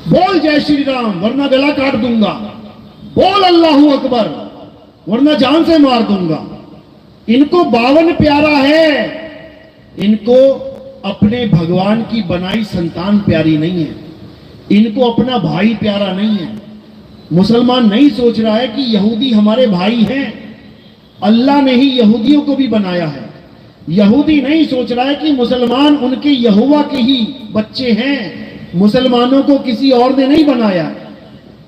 बोल जय श्री राम वरना गला काट दूंगा, बोल अल्लाहू अकबर वरना जान से मार दूंगा। इनको 52 प्यारा है। इनको अपने भगवान की बनाई संतान प्यारी नहीं है। इनको अपना भाई प्यारा नहीं है। मुसलमान नहीं सोच रहा है कि यहूदी हमारे भाई हैं। अल्लाह ने ही यहूदियों को भी बनाया है। यहूदी नहीं सोच रहा है कि मुसलमान उनके यहोवा के ही बच्चे हैं। मुसलमानों को किसी और ने नहीं बनाया।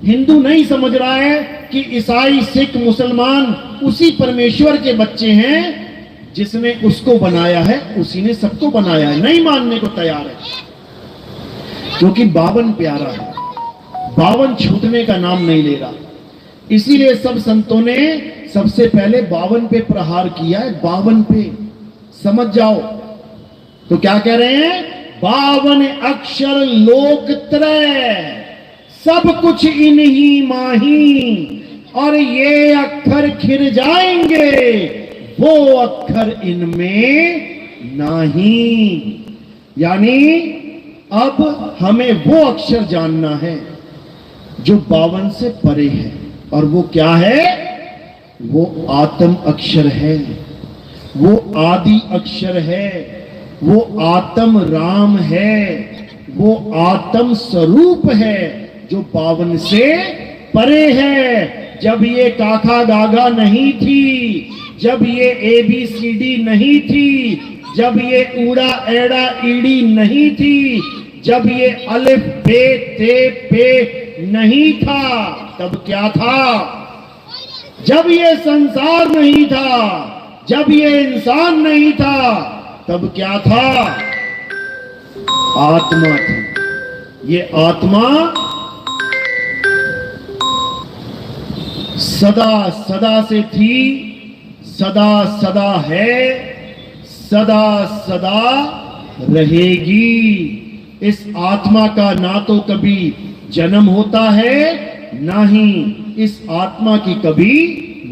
हिंदू नहीं समझ रहा है कि ईसाई सिख मुसलमान उसी परमेश्वर के बच्चे हैं जिसने उसको बनाया है, उसी ने सबको बनाया है। नहीं मानने को तैयार है, क्योंकि 52 प्यारा है। 52 छूटने का नाम नहीं ले रहा। इसीलिए सब संतों ने सबसे पहले 52 पे प्रहार किया है। 52 पे समझ जाओ। तो क्या कह रहे हैं? 52 अक्षर लोक त्रय, सब कुछ इन्हीं माही, और ये अक्षर खिर जाएंगे, वो अक्षर इनमें नहीं। यानी अब हमें वो अक्षर जानना है जो 52 से परे है। और वो क्या है? वो आत्म अक्षर है, वो आदि अक्षर है, वो आत्म राम है, वो आत्म स्वरूप है जो 52 से परे है। जब ये काका गागा नहीं थी, जब ये ABCD नहीं थी, जब ये ऊड़ा एड़ा ईड़ी नहीं थी, जब ये अलिफ बे ते पे नहीं था, तब क्या था? जब ये संसार नहीं था, जब ये इंसान नहीं था, तब क्या था? आत्मा थी। ये आत्मा सदा सदा से थी, सदा सदा है, सदा सदा रहेगी। इस आत्मा का ना तो कभी जन्म होता है, ना ही इस आत्मा की कभी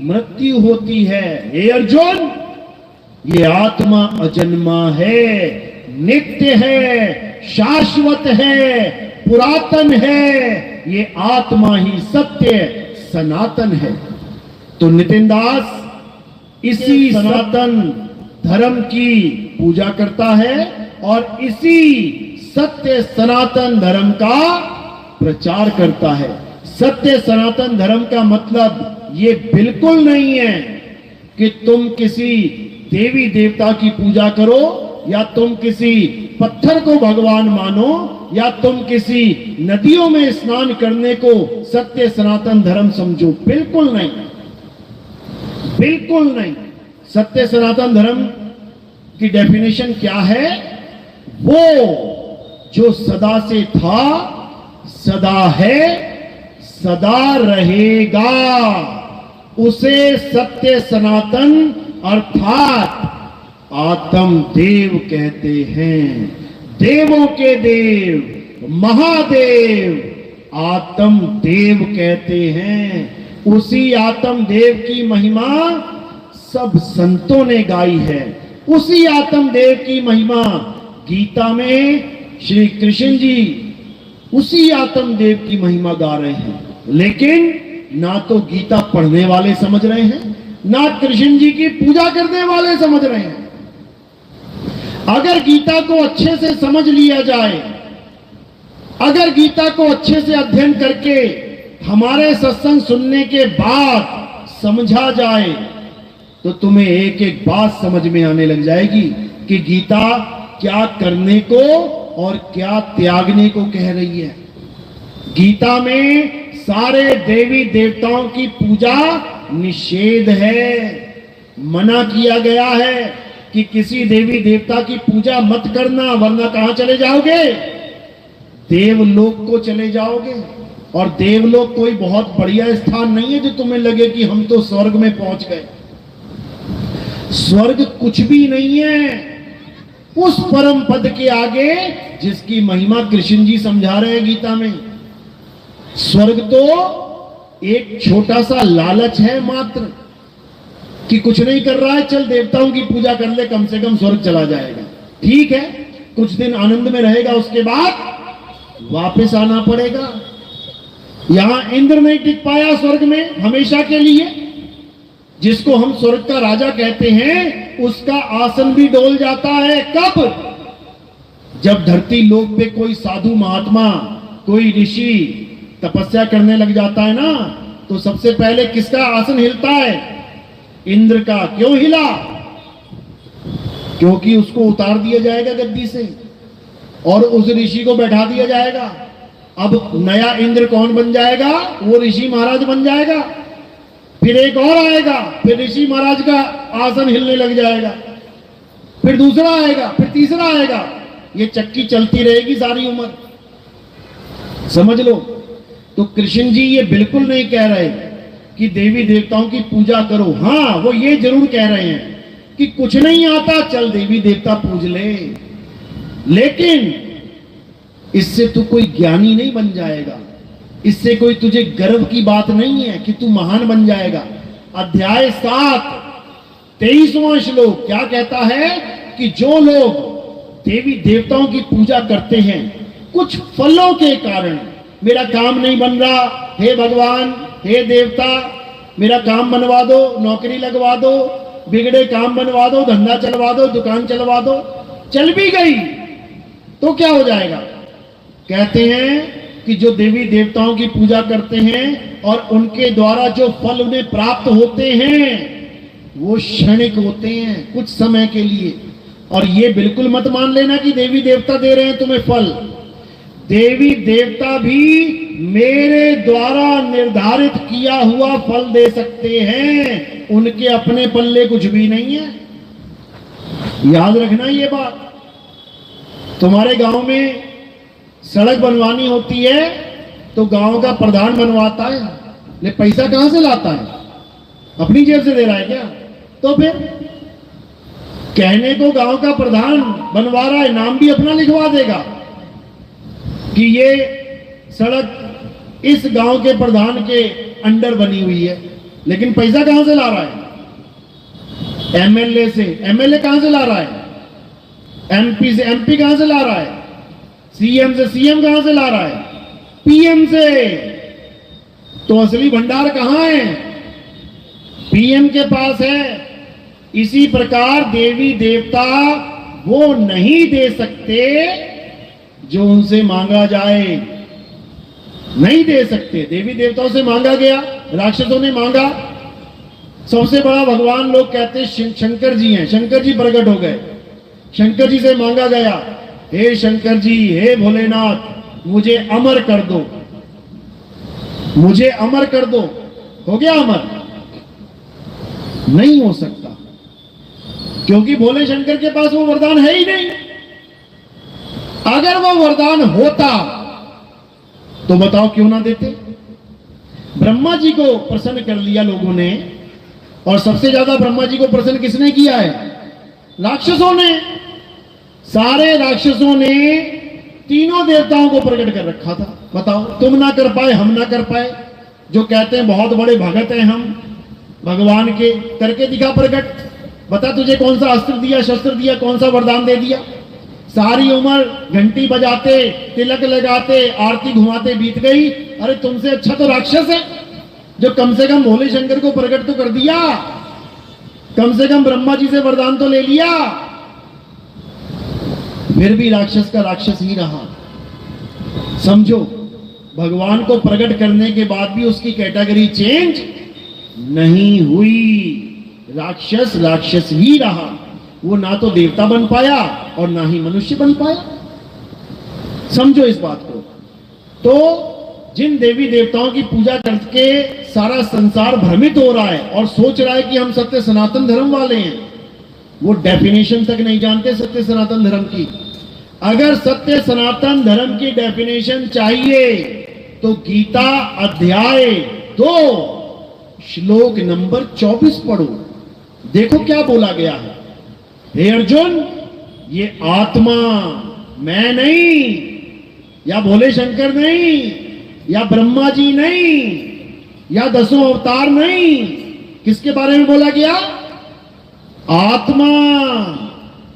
मृत्यु होती है। हे अर्जुन, ये आत्मा अजन्मा है, नित्य है, शाश्वत है, पुरातन है। ये आत्मा ही सत्य सनातन है। तो नितिन दास इसी सनातन धर्म की पूजा करता है और इसी सत्य सनातन धर्म का प्रचार करता है। सत्य सनातन धर्म का मतलब ये बिल्कुल नहीं है कि तुम किसी देवी देवता की पूजा करो, या तुम किसी पत्थर को भगवान मानो, या तुम किसी नदियों में स्नान करने को सत्य सनातन धर्म समझो। बिल्कुल नहीं, बिल्कुल नहीं। सत्य सनातन धर्म की डेफिनेशन क्या है? वो जो सदा से था, सदा है, सदा रहेगा, उसे सत्य सनातन अर्थात आत्म देव कहते हैं। देवों के देव, महादेव आत्म देव कहते हैं। उसी आत्म देव की महिमा सब संतों ने गाई है। उसी आत्म देव की महिमा गीता में श्री कृष्ण जी उसी आत्म देव की महिमा गा रहे हैं। लेकिन ना तो गीता पढ़ने वाले समझ रहे हैं, ना कृष्ण जी की पूजा करने वाले समझ रहे हैं। अगर गीता को अच्छे से समझ लिया जाए, अगर गीता को अच्छे से अध्ययन करके हमारे सत्संग सुनने के बाद समझा जाए, तो तुम्हें एक एक बात समझ में आने लग जाएगी कि गीता क्या करने को और क्या त्यागने को कह रही है। गीता में सारे देवी देवताओं की पूजा निषेध है। मना किया गया है कि किसी देवी देवता की पूजा मत करना, वरना कहां चले जाओगे? देवलोक को चले जाओगे। और देवलोक कोई बहुत बढ़िया स्थान नहीं है जो तुम्हें लगे कि हम तो स्वर्ग में पहुंच गए। स्वर्ग कुछ भी नहीं है उस परम पद के आगे जिसकी महिमा कृष्ण जी समझा रहे हैं गीता में। स्वर्ग तो एक छोटा सा लालच है मात्र, कि कुछ नहीं कर रहा है, चल देवताओं की पूजा कर ले, कम से कम स्वर्ग चला जाएगा। ठीक है, कुछ दिन आनंद में रहेगा, उसके बाद वापस आना पड़ेगा। यहां इंद्र नहीं टिक पाया स्वर्ग में हमेशा के लिए, जिसको हम स्वर्ग का राजा कहते हैं, उसका आसन भी डोल जाता है। कब? जब धरती लोक पे कोई साधु महात्मा, कोई ऋषि तपस्या करने लग जाता है ना, तो सबसे पहले किसका आसन हिलता है? इंद्र का। क्यों हिला? क्योंकि उसको उतार दिया जाएगा गद्दी से और उस ऋषि को बैठा दिया जाएगा। अब नया इंद्र कौन बन जाएगा? वो ऋषि महाराज बन जाएगा। फिर एक और आएगा, फिर ऋषि महाराज का आसन हिलने लग जाएगा, फिर दूसरा आएगा, फिर तीसरा आएगा। ये चक्की चलती रहेगी सारी उम्र, समझ लो। तो कृष्ण जी ये बिल्कुल नहीं कह रहे कि देवी देवताओं की पूजा करो। हाँ, वो ये जरूर कह रहे हैं कि कुछ नहीं आता, चल देवी देवता पूज ले, लेकिन इससे तू कोई ज्ञानी नहीं बन जाएगा। इससे कोई तुझे गर्व की बात नहीं है कि तू महान बन जाएगा। अध्याय 7 23वां श्लोक क्या कहता है कि जो लोग देवी देवताओं की पूजा करते हैं कुछ फलों के कारण, मेरा काम नहीं बन रहा, हे भगवान, हे देवता, मेरा काम बनवा दो, नौकरी लगवा दो, बिगड़े काम बनवा दो, धंधा चलवा दो, दुकान चलवा दो, चल भी गई तो क्या हो जाएगा? कहते हैं कि जो देवी देवताओं की पूजा करते हैं और उनके द्वारा जो फल उन्हें प्राप्त होते हैं वो क्षणिक होते हैं, कुछ समय के लिए। और ये बिल्कुल मत मान लेना कि देवी देवता दे रहे हैं तुम्हें फल। देवी देवता भी मेरे द्वारा निर्धारित किया हुआ फल दे सकते हैं, उनके अपने पल्ले कुछ भी नहीं है। याद रखना ये बात। तुम्हारे गांव में सड़क बनवानी होती है तो गांव का प्रधान बनवाता है, ले पैसा कहां से लाता है? अपनी जेब से दे रहा है क्या? तो फिर कहने को गांव का प्रधान बनवा रहा है, नाम भी अपना लिखवा देगा कि ये सड़क इस गांव के प्रधान के अंडर बनी हुई है, लेकिन पैसा कहां से ला रहा है? एमएलए से। एमएलए कहां से ला रहा है? एमपी से। एमपी कहां से ला रहा है? सीएम से। सीएम कहां से ला रहा है? पीएम से। तो असली भंडार कहां है? पीएम के पास है। इसी प्रकार देवी देवता वो नहीं दे सकते जो उनसे मांगा जाए, नहीं दे सकते। देवी देवताओं से मांगा गया, राक्षसों ने मांगा। सबसे बड़ा भगवान लोग कहते हैं शंकर जी हैं। शंकर जी प्रकट हो गए, शंकर जी से मांगा गया, हे शंकर जी, हे भोलेनाथ, मुझे अमर कर दो, मुझे अमर कर दो। हो गया अमर? नहीं हो सकता, क्योंकि भोले शंकर के पास वो वरदान है ही नहीं। अगर वो वरदान होता तो बताओ क्यों ना देते? ब्रह्मा जी को प्रसन्न कर लिया लोगों ने, और सबसे ज्यादा ब्रह्मा जी को प्रसन्न किसने किया है? राक्षसों ने। सारे राक्षसों ने तीनों देवताओं को प्रकट कर रखा था। बताओ, तुम ना कर पाए, हम ना कर पाए। जो कहते हैं बहुत बड़े भगत हैं हम भगवान के, करके दिखा प्रकट। बता तुझे कौन सा अस्त्र दिया, शस्त्र दिया, कौन सा वरदान दे दिया? सारी उम्र घंटी बजाते, तिलक लगाते, आरती घुमाते बीत गई। अरे तुमसे अच्छा तो राक्षस है, जो कम से कम भोले शंकर को प्रकट तो कर दिया, कम से कम ब्रह्मा जी से वरदान तो ले लिया। फिर भी राक्षस का राक्षस ही रहा। समझो, भगवान को प्रकट करने के बाद भी उसकी कैटेगरी चेंज नहीं हुई। राक्षस राक्षस ही रहा। वो ना तो देवता बन पाया और ना ही मनुष्य बन पाया। समझो इस बात को। तो जिन देवी देवताओं की पूजा करके सारा संसार भ्रमित हो रहा है और सोच रहा है कि हम सत्य सनातन धर्म वाले हैं, वो डेफिनेशन तक नहीं जानते सत्य सनातन धर्म की। अगर सत्य सनातन धर्म की डेफिनेशन चाहिए तो गीता अध्याय 2 श्लोक नंबर 24 पढ़ो। देखो क्या बोला गया है। हे अर्जुन, ये आत्मा मैं नहीं, या भोले शंकर नहीं, या ब्रह्मा जी नहीं, या 10 अवतार नहीं। किसके बारे में बोला गया? आत्मा।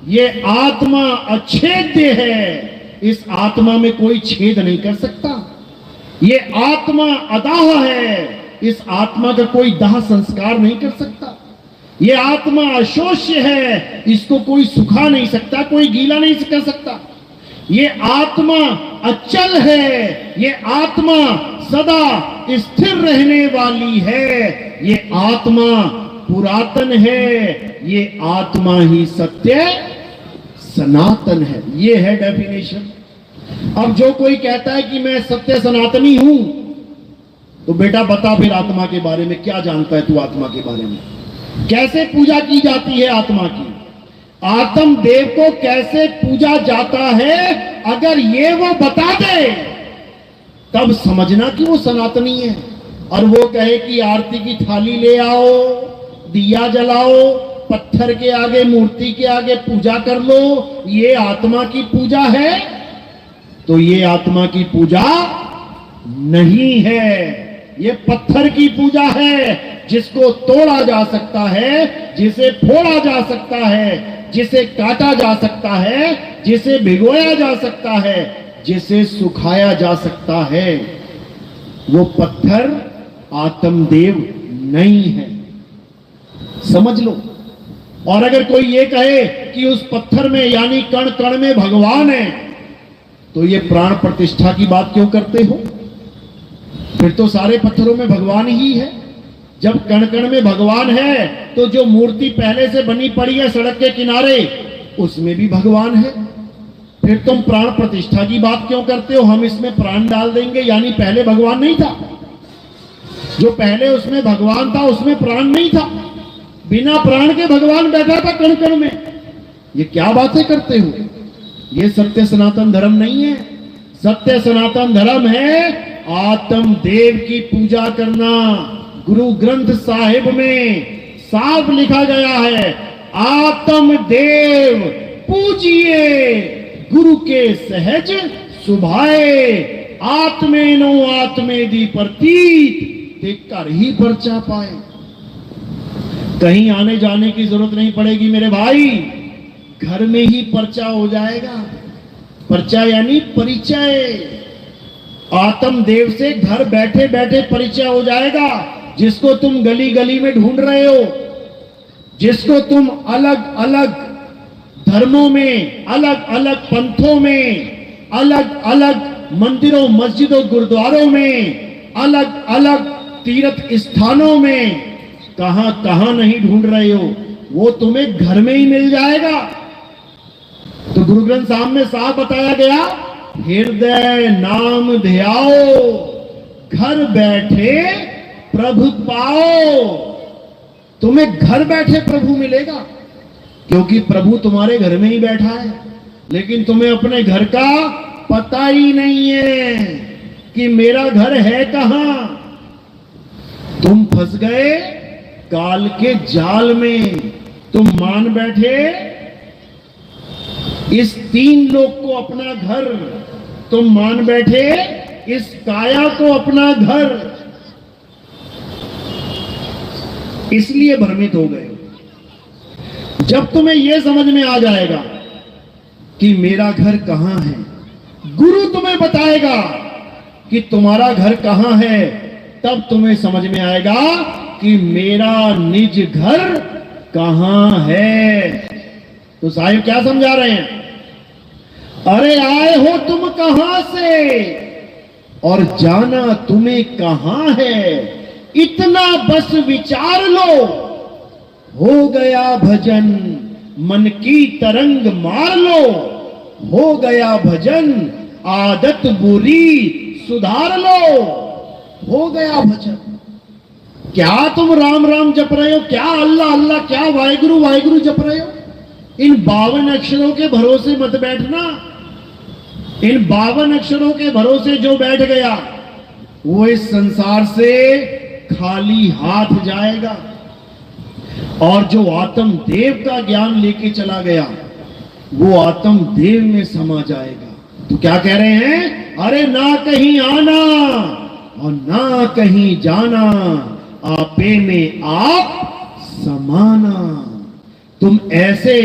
ये आत्मा अछेद्य है। इस आत्मा में कोई छेद नहीं कर सकता। ये आत्मा अदाह है। इस आत्मा का कोई दाह संस्कार नहीं कर सकता। ये आत्मा अशोष्य है, इसको कोई सुखा नहीं सकता, कोई गीला नहीं कर सकता। ये आत्मा अचल है, ये आत्मा सदा स्थिर रहने वाली है, ये आत्मा पुरातन है, ये आत्मा ही सत्य सनातन है। ये है डेफिनेशन। अब जो कोई कहता है कि मैं सत्य सनातनी हूं, तो बेटा बता फिर आत्मा के बारे में क्या जानता है तू? आत्मा के बारे में कैसे पूजा की जाती है आत्मा की? आत्म देव को कैसे पूजा जाता है? अगर ये वो बता दे तब समझना कि वो सनातनी है। और वो कहे कि आरती की थाली ले आओ, दिया जलाओ, पत्थर के आगे, मूर्ति के आगे पूजा कर लो, ये आत्मा की पूजा है? तो ये आत्मा की पूजा नहीं है, ये पत्थर की पूजा है, जिसको तोड़ा जा सकता है, जिसे फोड़ा जा सकता है, जिसे काटा जा सकता है, जिसे भिगोया जा सकता है, जिसे सुखाया जा सकता है। वो पत्थर आत्मदेव नहीं है, समझ लो। और अगर कोई ये कहे कि उस पत्थर में यानी कण कण में भगवान है, तो ये प्राण प्रतिष्ठा की बात क्यों करते हो? फिर तो सारे पत्थरों में भगवान ही है। जब कण कण में भगवान है तो जो मूर्ति पहले से बनी पड़ी है सड़क के किनारे, उसमें भी भगवान है। फिर तुम प्राण प्रतिष्ठा की बात क्यों करते हो? हम इसमें प्राण डाल देंगे, यानी पहले भगवान नहीं था। जो पहले उसमें भगवान था उसमें प्राण नहीं था, बिना प्राण के भगवान बैठा था कण कण में। ये क्या बातें करते हो? ये सत्य सनातन धर्म नहीं है। सत्य सनातन धर्म है आत्म देव की पूजा करना। गुरु ग्रंथ साहिब में साफ लिखा गया है, आत्म देव पूजिए गुरु के सहज सुभाए, आत्मेनो आत्मे दी प्रतीत ते कर ही परचा पाए। कहीं आने जाने की जरूरत नहीं पड़ेगी मेरे भाई, घर में ही परचा हो जाएगा। परचा यानी परिचय, आत्म देव से घर बैठे बैठे परिचय हो जाएगा। जिसको तुम गली गली में ढूंढ रहे हो, जिसको तुम अलग अलग धर्मों में, अलग अलग पंथों में, अलग अलग मंदिरों मस्जिदों गुरुद्वारों में, अलग अलग तीर्थ स्थानों में कहां कहां नहीं ढूंढ रहे हो, वो तुम्हें घर में ही मिल जाएगा। तो गुरु ग्रंथ साहब में साफ बताया गया, हृदय नाम ध्याओ, घर बैठे प्रभु पाओ। तुम्हें घर बैठे प्रभु मिलेगा, क्योंकि प्रभु तुम्हारे घर में ही बैठा है। लेकिन तुम्हें अपने घर का पता ही नहीं है कि मेरा घर है कहां। तुम फंस गए काल के जाल में। तुम मान बैठे इस तीन लोक को अपना घर, तुम मान बैठे इस काया को अपना घर, इसलिए भ्रमित हो गए। जब तुम्हें यह समझ में आ जाएगा कि मेरा घर कहां है, गुरु तुम्हें बताएगा कि तुम्हारा घर कहां है, तब तुम्हें समझ में आएगा कि मेरा निज घर कहां है। तो साहिब क्या समझा रहे हैं? अरे आए हो तुम कहां से और जाना तुम्हें कहां है, इतना बस विचार लो, हो गया भजन मन की तरंग मार लो, हो गया भजन आदत बुरी सुधार लो, हो गया भजन। क्या तुम राम राम जप रहे हो, क्या अल्लाह अल्लाह, क्या वाहिगुरु वाहिगुरु जप रहे हो? इन 52 अक्षरों के भरोसे मत बैठना। इन 52 अक्षरों के भरोसे जो बैठ गया वो इस संसार से खाली हाथ जाएगा, और जो आत्म देव का ज्ञान लेके चला गया वो आत्म देव में समा जाएगा। तो क्या कह रहे हैं? अरे ना कहीं आना और ना कहीं जाना, आपे में आप समाना। तुम ऐसे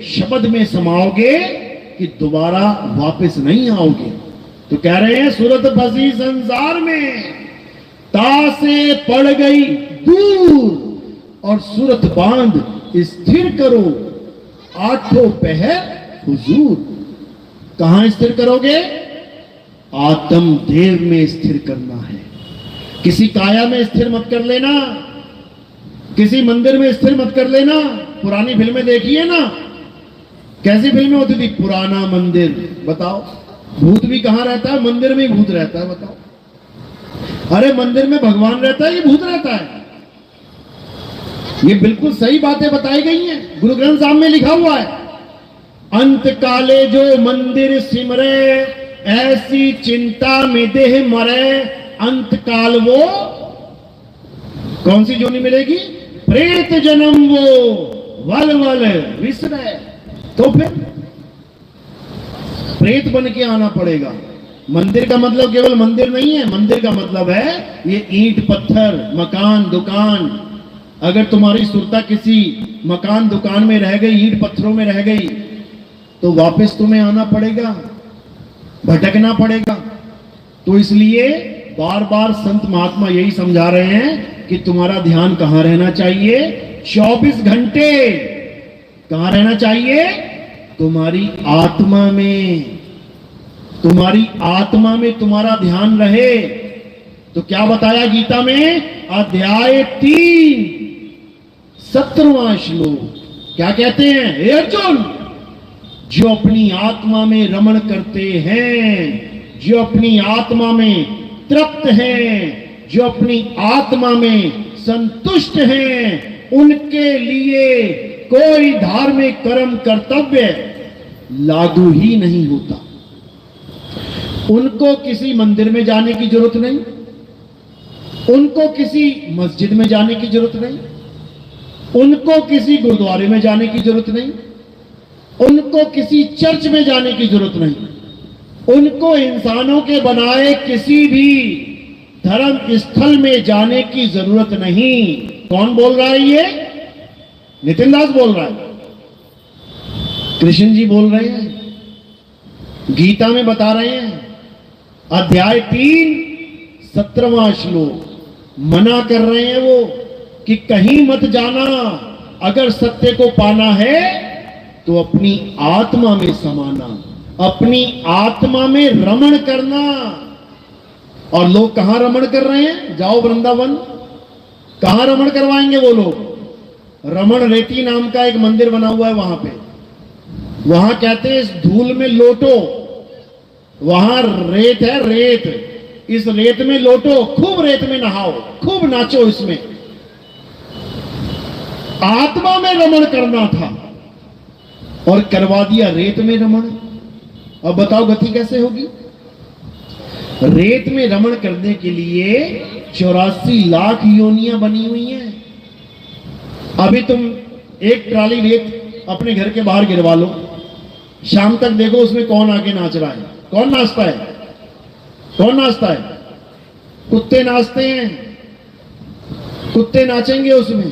शब्द में समाओगे कि दोबारा वापस नहीं आओगे। तो कह रहे हैं सूरत फंसी संसार में, तासे पड़ गई दूर और सूरत बांध स्थिर करो, आठों पहर हुजूर। कहां स्थिर करोगे? आत्म देव में स्थिर करना है। किसी काया में स्थिर मत कर लेना, किसी मंदिर में स्थिर मत कर लेना। पुरानी फिल्में देखी है ना, कैसी फिल्में होती थी? पुराना मंदिर, बताओ भूत भी कहां रहता है? मंदिर में ही भूत रहता है, बताओ। अरे मंदिर में भगवान रहता है, ये भूत रहता है? ये बिल्कुल सही बातें बताई गई हैं, गुरु ग्रंथ साहब में लिखा हुआ है। अंत काले जो मंदिर सिमरे, ऐसी चिंता में देह मरे, अंत काल वो कौन सी जोनी मिलेगी? प्रेत जन्म वो वल वल विसरे। तो फिर प्रेत बन के आना पड़ेगा। मंदिर का मतलब केवल मंदिर नहीं है, मंदिर का मतलब है ये ईंट पत्थर मकान दुकान। अगर तुम्हारी सुरता किसी मकान दुकान में रह गई, ईंट पत्थरों में रह गई, तो वापस तुम्हें आना पड़ेगा, भटकना पड़ेगा। तो इसलिए बार बार संत महात्मा यही समझा रहे हैं कि तुम्हारा ध्यान कहां रहना चाहिए? 24 घंटे कहां रहना चाहिए? तुम्हारी आत्मा में। तुम्हारी आत्मा में तुम्हारा ध्यान रहे। तो क्या बताया गीता में? अध्याय 3 17वां श्लोक क्या कहते हैं? हे अर्जुन, जो अपनी आत्मा में रमण करते हैं, जो अपनी आत्मा में तृप्त हैं, जो अपनी आत्मा में संतुष्ट हैं, उनके लिए कोई धार्मिक कर्म कर्तव्य लागू ही नहीं होता। उनको किसी मंदिर में जाने की जरूरत नहीं, उनको किसी मस्जिद में जाने की जरूरत नहीं, उनको किसी गुरुद्वारे में जाने की जरूरत नहीं, उनको किसी चर्च में जाने की जरूरत नहीं, उनको इंसानों के बनाए किसी भी धर्म स्थल में जाने की जरूरत नहीं। कौन बोल रहा है ये? नितिन दास बोल रहा है, कृष्ण जी बोल रहे हैं, गीता में बता रहे हैं, अध्याय 3 17वां श्लोक मना कर रहे हैं वो कि कहीं मत जाना, अगर सत्य को पाना है तो अपनी आत्मा में समाना, अपनी आत्मा में रमण करना। और लोग कहां रमण कर रहे हैं? जाओ वृंदावन, कहां रमण करवाएंगे वो लोग? रमण रेती नाम का एक मंदिर बना हुआ है वहां पे, वहां कहते हैं इस धूल में लोटो, वहां रेत है, रेत, इस रेत में लोटो, खूब रेत में नहाओ, खूब नाचो। इसमें आत्मा में रमण करना था और करवा दिया रेत में रमण। अब बताओ गति कैसे होगी? रेत में रमण करने के लिए 84 लाख योनियां बनी हुई हैं। अभी तुम एक ट्राली रेत अपने घर के बाहर गिरवा लो, शाम तक देखो उसमें कौन आके नाच रहा है। कौन नाचता है? कौन नाचता है? कुत्ते नाचते हैं, कुत्ते नाचेंगे उसमें,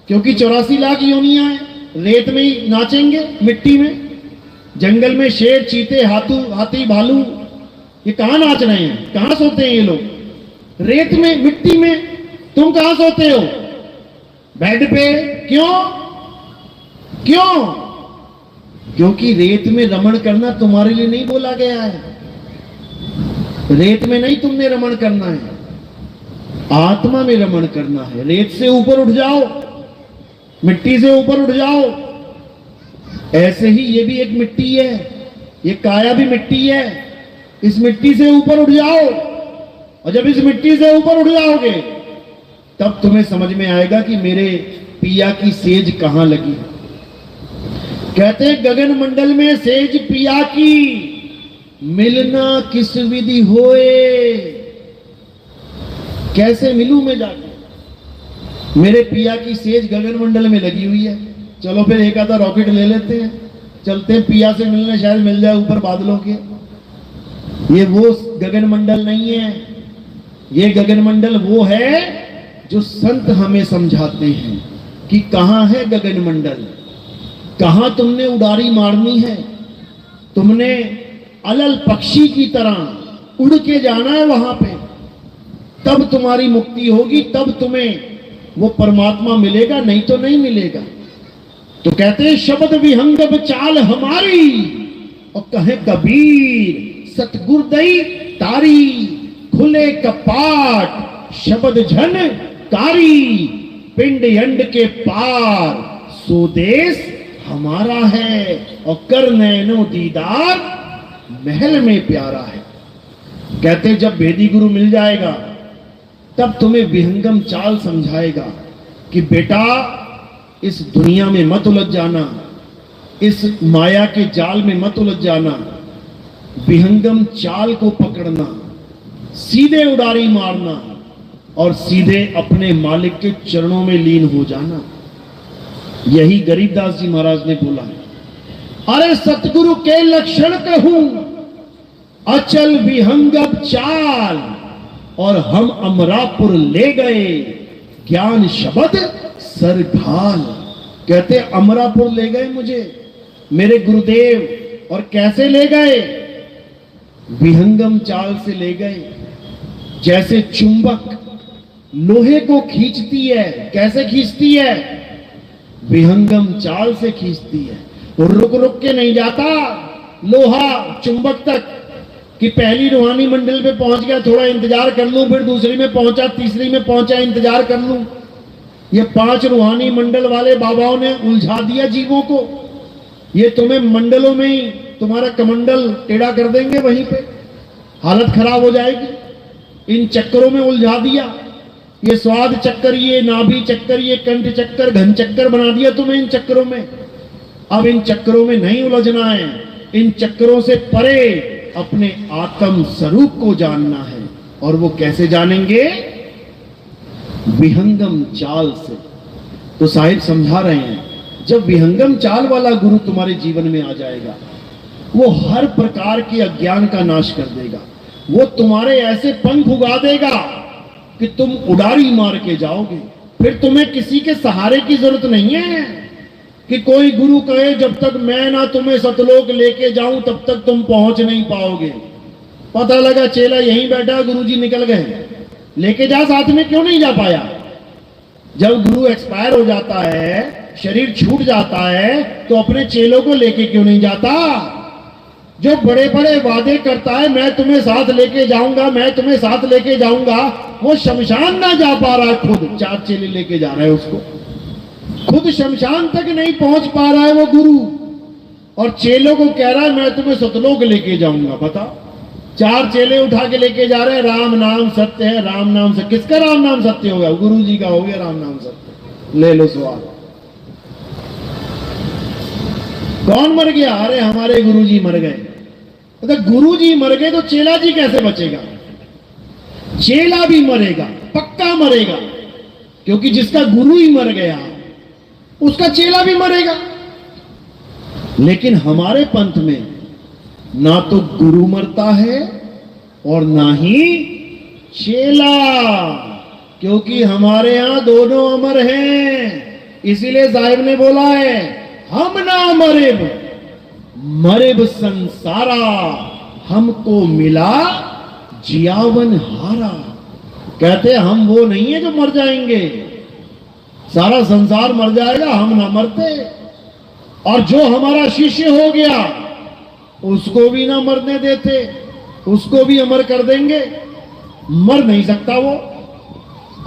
क्योंकि 84 लाख योनियां हैं। रेत में ही नाचेंगे, मिट्टी में। जंगल में शेर, चीते, हाथी, भालू, ये कहां नाच रहे हैं? कहां सोते हैं ये लोग? रेत में, मिट्टी में। तुम कहां सोते हो? बेड पे। क्यों? क्यों? क्योंकि रेत में रमण करना तुम्हारे लिए नहीं बोला गया है। रेत में नहीं तुमने रमण करना है, आत्मा में रमण करना है। रेत से ऊपर उठ जाओ, मिट्टी से ऊपर उठ जाओ। ऐसे ही ये भी एक मिट्टी है, ये काया भी मिट्टी है। इस मिट्टी से ऊपर उठ जाओ, और जब इस मिट्टी से ऊपर उठ जाओगे तब तुम्हें समझ में आएगा कि मेरे पिया की सेज कहां लगी। कहते गगन मंडल में सेज पिया की, मिलना किस विधि होए। कैसे मिलूं मैं जाके? मेरे पिया की सेज गगन मंडल में लगी हुई है। चलो फिर एक आधा रॉकेट ले लेते हैं, चलते हैं पिया से मिलने, शायद मिल जाए ऊपर बादलों के। ये वो गगन मंडल नहीं है, ये गगन मंडल वो है जो संत हमें समझाते हैं कि कहां है गगन मंडल, कहां तुमने उड़ारी मारनी है। तुमने अलल पक्षी की तरह उड़ के जाना है वहां पे, तब तुम्हारी मुक्ति होगी, तब तुम्हें वो परमात्मा मिलेगा, नहीं तो नहीं मिलेगा। तो कहते हैं शब्द विहंगम चाल हमारी, और कहे कबीर सतगुरदई तारी, खुले कपाट शब्द झन कारी, पिंड अंड के पार स्वदेश हमारा है, और कर नैनो दीदार महल में प्यारा है। कहते जब भेदी गुरु मिल जाएगा तब तुम्हें विहंगम चाल समझाएगा कि बेटा इस दुनिया में मत उलझ जाना, इस माया के जाल में मत उलझ जाना, विहंगम चाल को पकड़ना, सीधे उड़ारी मारना और सीधे अपने मालिक के चरणों में लीन हो जाना। यही गरीबदास जी महाराज ने बोला है। अरे सतगुरु के लक्षण कहूं अचल विहंगम चाल, और हम अमरापुर ले गए ज्ञान शब्द सर ढाल। कहते अमरापुर ले गए मुझे मेरे गुरुदेव, और कैसे ले गए? विहंगम चाल से ले गए। जैसे चुंबक लोहे को खींचती है, कैसे खींचती है? विहंगम चाल से खींचती है। रुक रुक के नहीं जाता लोहा चुंबक तक कि पहली रूहानी मंडल पे पहुंच गया, थोड़ा इंतजार कर लूं, फिर दूसरी में पहुंचा, तीसरी में पहुंचा, इंतजार कर लूं। ये 5 रूहानी मंडल वाले बाबाओं ने उलझा दिया जीवों को। ये तुम्हें मंडलों में ही तुम्हारा कमंडल टेढ़ा कर देंगे, वहीं पे हालत खराब हो जाएगी। इन चक्करों में उलझा दिया, ये स्वाद चक्कर, ये नाभि चक्कर, ये कंठ चक्कर, घन चक्कर बना दिया तुम्हें इन चक्करों में। अब इन चक्करों में नहीं उलझना है, इन चक्करों से परे अपने आत्म स्वरूप को जानना है। और वो कैसे जानेंगे? विहंगम चाल से। तो साहिब समझा रहे हैं, जब विहंगम चाल वाला गुरु तुम्हारे जीवन में आ जाएगा, वो हर प्रकार के अज्ञान का नाश कर देगा। वो तुम्हारे ऐसे पंख उगा देगा कि तुम उड़ारी मार के जाओगे। फिर तुम्हें किसी के सहारे की जरूरत नहीं है कि कोई गुरु कहे जब तक मैं ना तुम्हें सतलोक लेके जाऊं तब तक तुम पहुंच नहीं पाओगे। पता लगा चेला यहीं बैठा, गुरुजी निकल गए, लेके जा साथ में, क्यों नहीं जा पाया? जब गुरु एक्सपायर हो जाता है, शरीर छूट जाता है, तो अपने चेलों को लेके क्यों नहीं जाता? जो बड़े बड़े वादे करता है, मैं तुम्हें साथ लेके जाऊंगा, मैं तुम्हें साथ लेके जाऊंगा, वो शमशान ना जा पा रहा है, खुद 4 चेले लेके जा रहा है उसको, खुद शमशान तक नहीं पहुंच पा रहा है वो गुरु, और चेलों को कह रहा है मैं तुम्हें सतलोक लेके जाऊंगा। बता, 4 चेले उठा के लेके जा रहे हैं, राम नाम सत्य है, राम नाम सत्य। किसका राम नाम सत्य होगा? गुरु जी का हो गया राम नाम सत्य। ले लो सवाल। कौन मर गया? अरे हमारे गुरु जी मर गए। तो गुरु जी मर गए तो चेला जी कैसे बचेगा? चेला भी मरेगा, पक्का मरेगा, क्योंकि जिसका गुरु ही मर गया उसका चेला भी मरेगा। लेकिन हमारे पंथ में ना तो गुरु मरता है और ना ही चेला, क्योंकि हमारे यहां दोनों अमर हैं। इसीलिए साहिब ने बोला है, हम ना मरेब मरेब संसारा, हमको मिला जियावन हारा। कहते हम वो नहीं है जो मर जाएंगे, सारा संसार मर जाएगा, हम ना मरते। और जो हमारा शिष्य हो गया उसको भी ना मरने देते, उसको भी अमर कर देंगे। मर नहीं सकता वो।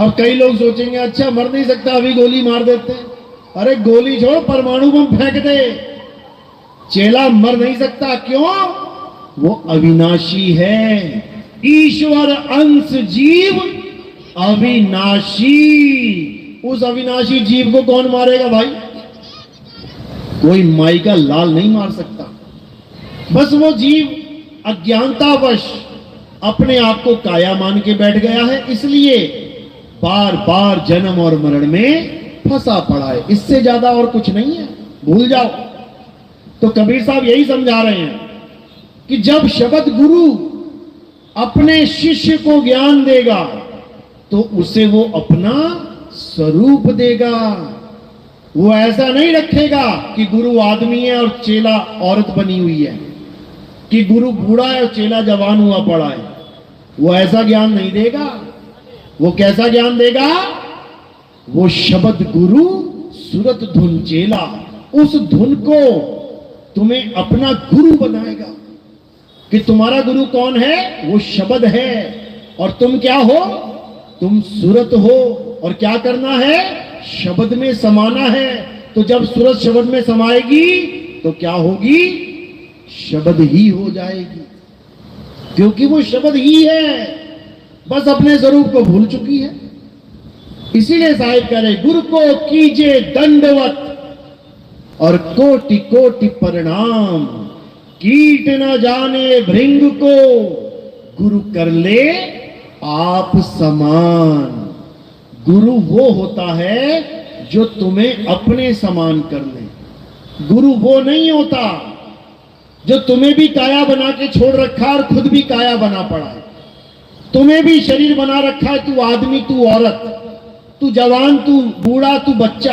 और कई लोग सोचेंगे अच्छा मर नहीं सकता, अभी गोली मार देते। अरे गोली छोड़, परमाणु बम फेंक दे, चेला मर नहीं सकता। क्यों? वो अविनाशी है। ईश्वर अंश जीव अविनाशी। उस अविनाशी जीव को कौन मारेगा भाई? कोई माई का लाल नहीं मार सकता। बस वो जीव अज्ञानतावश अपने आप को काया मान के बैठ गया है, इसलिए बार बार जन्म और मरण में फंसा पड़ा है। इससे ज्यादा और कुछ नहीं है, भूल जाओ। तो कबीर साहब यही समझा रहे हैं कि जब शब्द गुरु अपने शिष्य को ज्ञान देगा तो उसे वो अपना स्वरूप देगा। वो ऐसा नहीं रखेगा कि गुरु आदमी है और चेला औरत बनी हुई है, कि गुरु बूढ़ा है और चेला जवान हुआ पड़ा है। वो ऐसा ज्ञान नहीं देगा। वो कैसा ज्ञान देगा? वो शब्द गुरु सुरत धुन चेला, उस धुन को तुम्हें अपना गुरु बनाएगा। कि तुम्हारा गुरु कौन है? वो शब्द है। और तुम क्या हो? तुम सुरत हो। और क्या करना है? शब्द में समाना है। तो जब सूरत शब्द में समाएगी तो क्या होगी? शब्द ही हो जाएगी, क्योंकि वो शब्द ही है, बस अपने स्वरूप को भूल चुकी है। इसीलिए साहिब कह रहे गुरु को कीजिए दंडवत और कोटि कोटि प्रणाम, कीट न जाने भृंग को गुरु कर ले आप समान। गुरु वो होता है जो तुम्हें अपने समान कर ले। गुरु वो नहीं होता जो तुम्हें भी काया बना के छोड़ रखा और खुद भी काया बना पड़ा है। तुम्हें भी शरीर बना रखा है, तू आदमी, तू औरत, तू जवान, तू बूढ़ा, तू बच्चा।